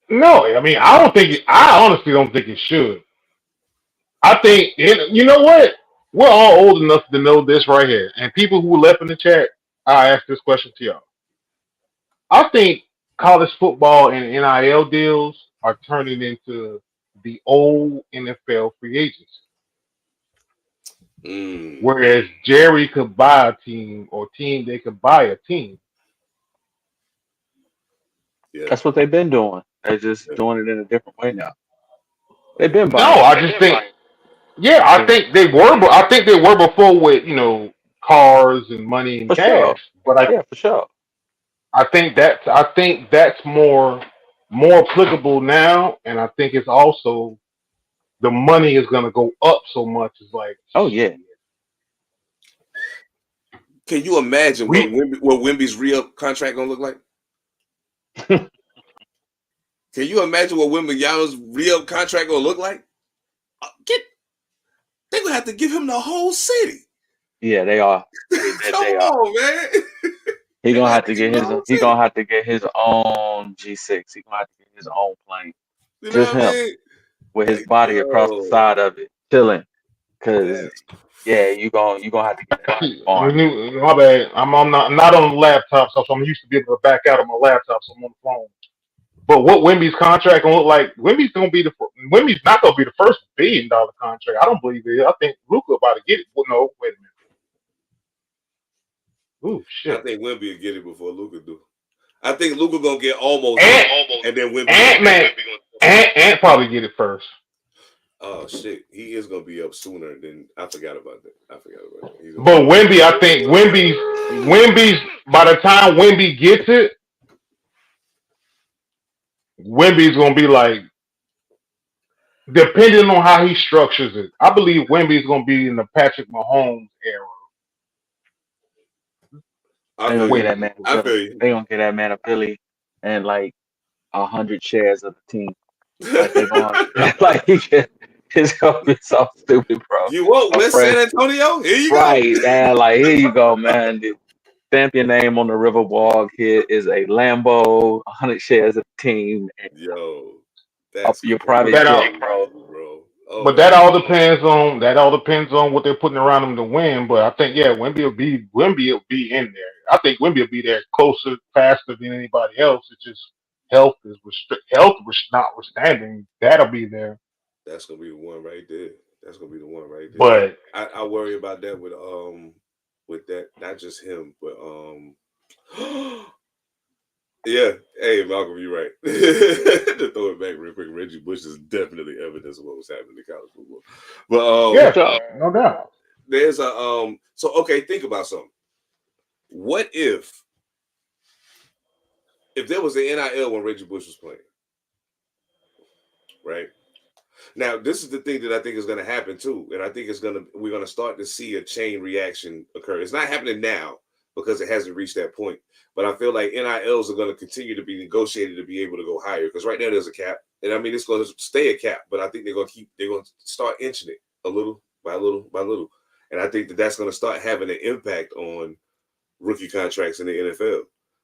No, I mean I honestly don't think it should. I think you know what? We're all old enough to know this right here. And people who left in the chat, I ask this question to y'all. I think college football and NIL deals are turning into the old NFL free agency. Whereas Jerry could buy a team or team they could buy a team. Yeah. That's what they've been doing. They're just doing it in a different way now. They've been buying. No, I just think I think they were before with, cars and money and For cash. sure. But Yeah, for sure. I think that's more applicable now, and I think it's also the money is gonna go up so much. It's like, oh yeah. Can you imagine what Wemby's real contract gonna look like? Can you imagine what Wembanyama's real contract gonna look like? They're gonna have to give him the whole city. Yeah, they are. Come on, man. He gonna have to get his. He gonna have to get his own G6. He gonna have to get his own plane. You know Just what I him mean? with his body across the side of it, chilling. Cause you gonna have to get that farm. My bad. I'm not on the laptop, so I'm used to be able to back out of my laptop, so I'm on the phone. But what Wemby's contract gonna look like? Wemby's not gonna be the first $1 billion contract. I don't believe it. I think Luka about to get it. Well, no, wait a minute. Ooh, shit. I think Wemby will get it before Luka do. I think Luka gonna get almost, and then Wemby. Ant probably get it first. Oh shit, he is gonna be up sooner than I forgot about that. But Wemby, I think Wemby's by the time Wemby gets it, Wemby's gonna be like, depending on how he structures it. I believe Wemby's gonna be in the Patrick Mahomes era. They gonna get that man. They gonna get that man a Philly and like 100 shares of the team. Like they going, it's gonna be so stupid, bro. You want West San Antonio? Here you go. Right, man. Like here you go, man. Stamp your name on the Riverwalk. Here is a Lambo, 100 shares of the team. And that's your private jet, bro. Oh, but that all depends on what they're putting around him to win. But I think Wemby will be in there. I think Wemby will be there closer, faster than anybody else. It's just health notwithstanding, that'll be there. That's gonna be the one right there. But I worry about that with that, not just him, but yeah. Hey, Malcolm, you're right. To throw it back real quick, Reggie Bush is definitely evidence of what was happening in college football. But no doubt. There's a so okay, think about something. What if there was an NIL when Reggie Bush was playing? Right? Now, this is the thing that I think is going to happen too, and I think we're going to start to see a chain reaction occur. It's not happening now because it hasn't reached that point, but I feel like NILs are going to continue to be negotiated to be able to go higher because right now there's a cap, and I mean it's going to stay a cap, but I think they're going to start inching it a little by little by little, and I think that's going to start having an impact on rookie contracts in the NFL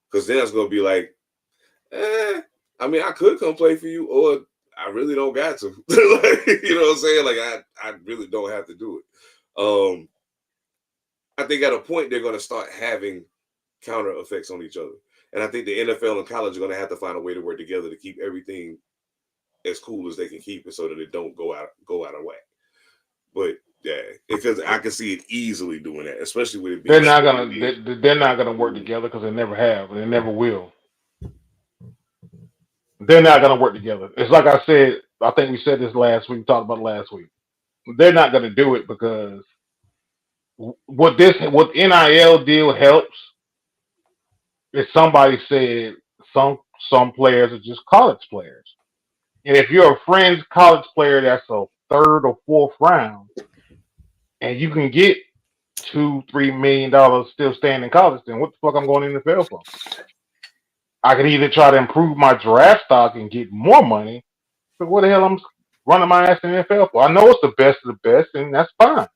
because then it's going to be like, I mean I could come play for you or I really don't got to. Like, you know what I'm saying? Like I really don't have to do it. I think at a point they're going to start having counter effects on each other. And I think the NFL and college are going to have to find a way to work together to keep everything as cool as they can keep it so that it don't go out of whack. But yeah, because I can see it easily doing that, especially with it They're being. not gonna. They're not gonna work together because they never have, and they never will. They're not gonna work together. It's like I said. I think we said this last week. We talked about it last week. They're not gonna do it because what NIL deal helps is somebody said some players are just college players, and if you're a fringe college player that's a third or fourth round, and you can get $2-3 million still staying in college, then what the fuck I'm going to the NFL for? I could either try to improve my draft stock and get more money, but what the hell I'm running my ass in the NFL for? I know it's the best of the best, and that's fine.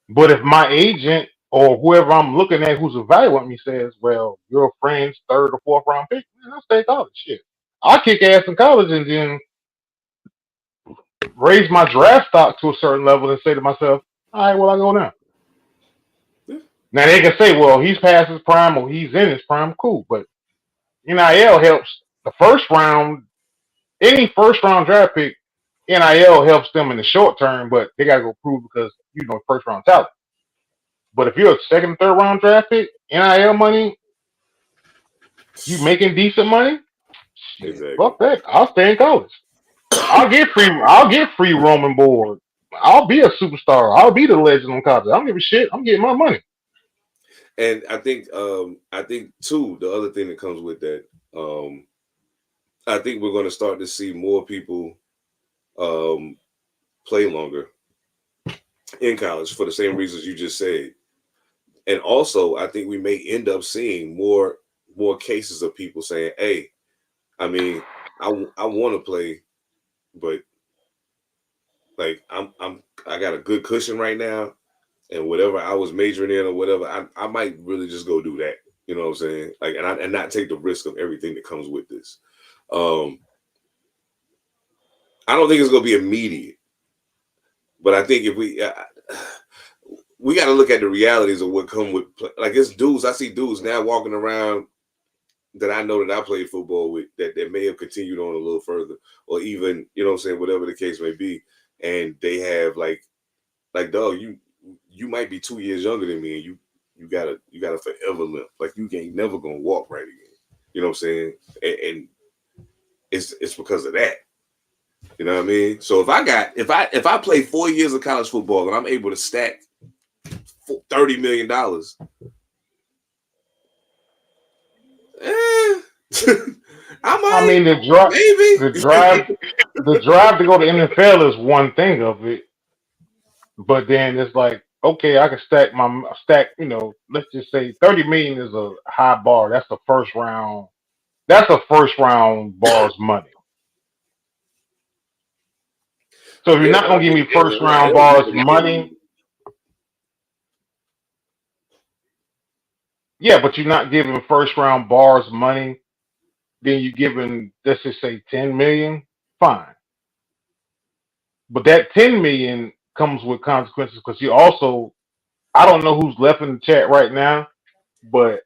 But if my agent or whoever I'm looking at who's evaluating me says, well, you're a friend's third or fourth round pick, man, I'll stay college. Shit. I'll kick ass in college and then raise my draft stock to a certain level and say to myself, all right, well, I go now. Now they can say, well, he's past his prime or he's in his prime, cool. But NIL helps the first round, any first round draft pick, NIL helps them in the short term, but they gotta go prove because first round talent. But if you're a second and third round draft pick, NIL money, you making decent money, shit, Exactly. fuck that. I'll stay in college. I'll get free room and board. I'll be a superstar. I'll be the legend on college. I don't give a shit. I'm getting my money. And I think too, the other thing that comes with that, I think we're going to start to see more people play longer in college for the same reasons you just said. And also, I think we may end up seeing more cases of people saying, "Hey, I mean, I want to play, but like I got a good cushion right now, and whatever I was majoring in or whatever, I might really just go do that." You know what I'm saying? Like, and not take the risk of everything that comes with this. I don't think it's going to be immediate, but I think if we got to look at the realities of what come with, like, it's dudes. I see dudes now walking around that I know that I played football with that may have continued on a little further, or even, you know what I'm saying, whatever the case may be, and they have like dog, you might be 2 years younger than me, and you got a forever limp. Like, you ain't never gonna walk right again. You know what I'm saying? And it's because of that. You know what I mean? So if I play 4 years of college football and I'm able to stack $30 million, I mean, the drive to go to NFL is one thing of it, but then it's like, okay, I can stack. Let's just say 30 million is a high bar. That's the first round. That's a first round bar's money. So if you're not gonna give me first round bar's money, yeah, but you're not giving first round bar's money, then you're giving, let's just say 10 million, fine. But that 10 million comes with consequences because you also, I don't know who's left in the chat right now, but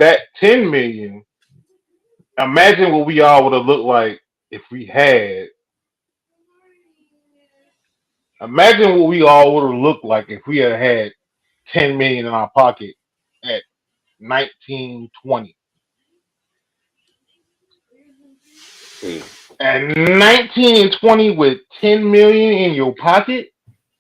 that 10 million, imagine what we all would have looked like if we had. Imagine what we all would have looked like if we had 10 million in our pocket at 1920. And 19 and 20 with 10 million in your pocket,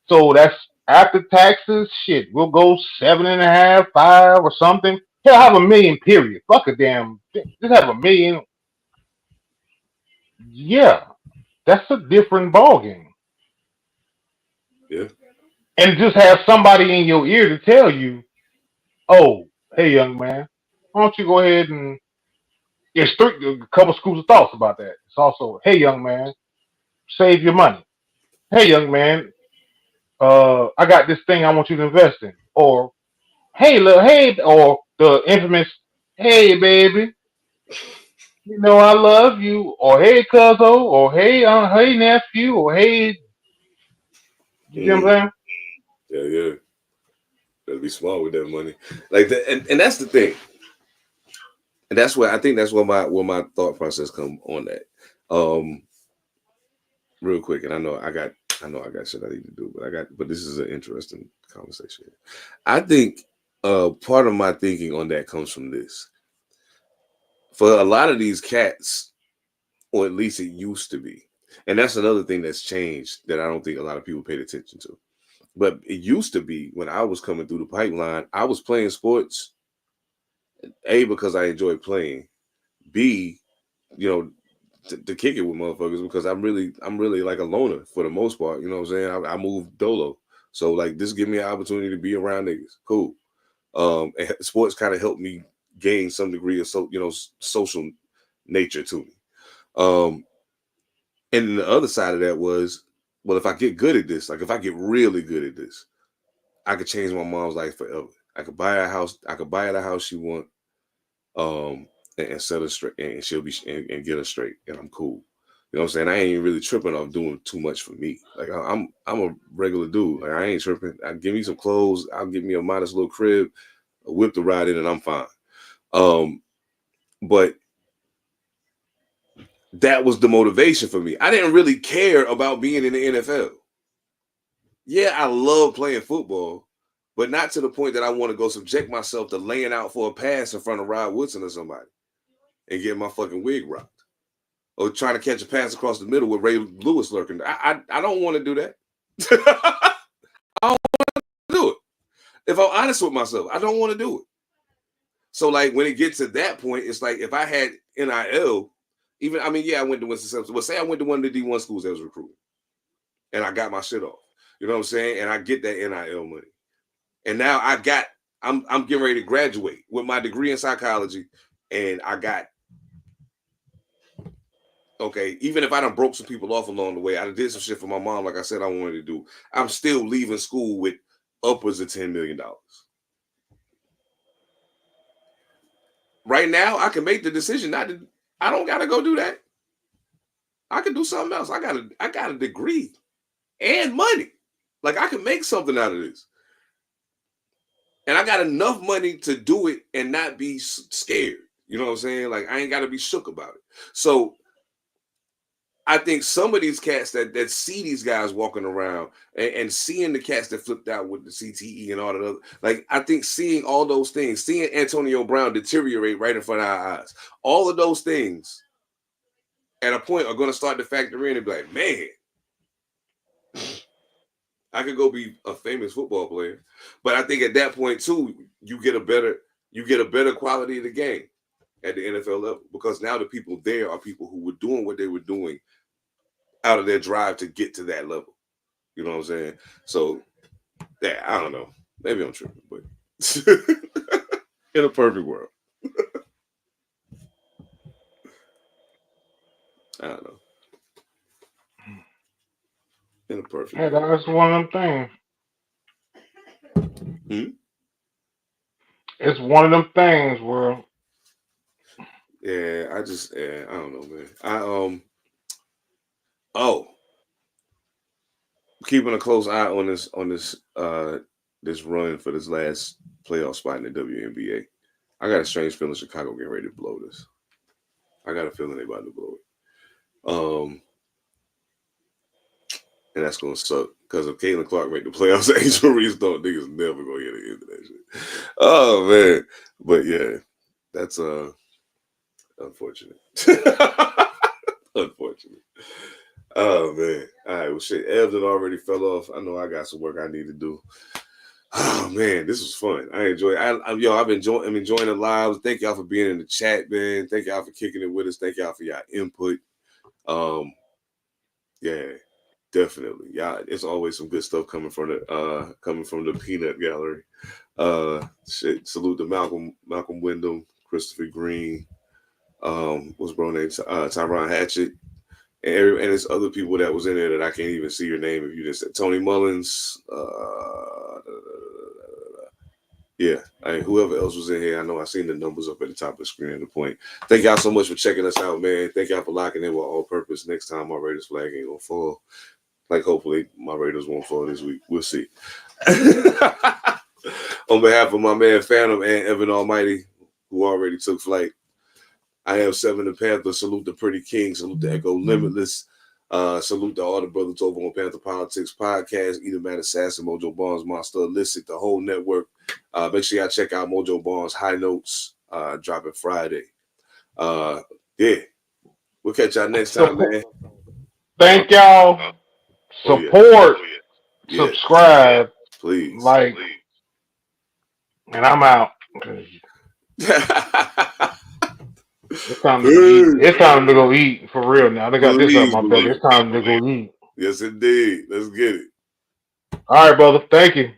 so that's after taxes. Shit, we'll go 7.5, 5, or something. Hell, have $1 million. Period. Fuck a damn. Just have $1 million. Yeah, that's a different ballgame. Yeah. And just have somebody in your ear to tell you, "Oh, hey, young man, why don't you go ahead and..." There's a couple schools of thoughts about that. It's also, "Hey, young man, save your money. Hey, young man, I got this thing I want you to invest in." Or, "Hey, or the infamous, "Hey, baby, I love you." Or, "Hey, cuzzo," or, hey, nephew," or, "Hey," you know what I'm saying? Yeah. Gotta be smart with that money. Like that, and that's the thing. And that's where I think that's where my thought process come on that. Real quick, and I know I got I know I got shit I need to do, but this is an interesting conversation. I think part of my thinking on that comes from this. For a lot of these cats, or at least it used to be, and that's another thing that's changed that I don't think a lot of people paid attention to. But it used to be when I was coming through the pipeline, I was playing sports, A, because I enjoyed playing, B, you know, to kick it with motherfuckers, because I'm really like a loner for the most part. You know what I'm saying? I move dolo. So like this give me an opportunity to be around niggas. Cool. And sports kind of helped me gain some degree of social nature to me. And then the other side of that was, well, if I get good at this, like if I get really good at this, I could change my mom's life forever. I could buy a house. I could buy her the house she want, and set her straight, and she'll be and get her straight, and I'm cool. You know what I'm saying? I ain't really tripping off doing too much for me. Like I'm a regular dude. Like I ain't tripping. I give me some clothes. I'll give me a modest little crib, a whip to ride in, and I'm fine. But that was the motivation for me. I didn't really care about being in the NFL. Yeah, I love playing football, but not to the point that I want to go subject myself to laying out for a pass in front of Rod Woodson or somebody and get my fucking wig rocked, or trying to catch a pass across the middle with Ray Lewis lurking. I don't want to do that. I don't want to do it. If I'm honest with myself, I don't want to do it. So like when it gets to that point, it's like if I had NIL, I went to Winston-Salem. But say I went to one of the D1 schools that was recruiting, and I got my shit off. You know what I'm saying? And I get that NIL money. And now I'm getting ready to graduate with my degree in psychology. And I got, okay, even if I done broke some people off along the way, I did some shit for my mom, like I said I wanted to do, I'm still leaving school with upwards of $10 million. Right now, I can make the decision I don't got to go do that. I can do something else. I got a degree and money. Like I can make something out of this. And I got enough money to do it and not be scared. You know what I'm saying? Like I ain't got to be shook about it. So I think some of these cats that see these guys walking around and seeing the cats that flipped out with the CTE and all that other, like I think seeing all those things, seeing Antonio Brown deteriorate right in front of our eyes, all of those things at a point are going to start to factor in and be like, man, I could go be a famous football player. But I think at that point too, you get a better quality of the game at the NFL level, because now the people there are people who were doing what they were doing out of their drive to get to that level. You know what I'm saying? So yeah, I don't know. Maybe I'm tripping, but in a perfect world. I don't know. In a perfect Yeah, that's one of them things. It's one of them things where I don't know, man. Keeping a close eye on this run for this last playoff spot in the WNBA. I got a strange feeling Chicago getting ready to blow this. I got a feeling they're about to blow it. And that's gonna suck, because if Caitlin Clark make the playoffs, Angel Reese don't niggas never gonna get the end of that shit. Oh man, but yeah, that's unfortunate. Unfortunate. Oh man. All right, well shit, Evan already fell off. I know I got some work I need to do. Oh man, this was fun. I enjoy it. I'm enjoying the lives. Thank y'all for being in the chat, man. Thank y'all for kicking it with us. Thank y'all for your input. Yeah, definitely. Yeah, it's always some good stuff coming from the peanut gallery. Salute to Malcolm Wyndham, Christopher Green, what's bro name? Tyron Hatchett. And there's other people that was in there that I can't even see your name if you just said Tony Mullins. Whoever else was in here, I know I seen the numbers up at the top of the screen at the point. Thank y'all so much for checking us out, man. Thank y'all for locking in with All Purpose. Next time my Raiders flag ain't gonna fall. Like hopefully my Raiders won't fall this week. We'll see. On behalf of my man Phantom and Evan Almighty, who already took flight, I am Seven the Panther. Salute the Pretty King. Salute the Echo Limitless. Salute to all the brothers over on Panther Politics Podcast, Edom Man Assassin, Mojo Barnes, Monster Illicit, the whole network. Make sure y'all check out Mojo Barnes High Notes, dropping Friday. Yeah. We'll catch y'all next time, man. Thank y'all. Support, subscribe, please, like, and I'm out. It's time to go eat. It's time to go eat for real now. They got this up my belly. It's time to go eat. Yes, indeed. Let's get it. All right, brother. Thank you.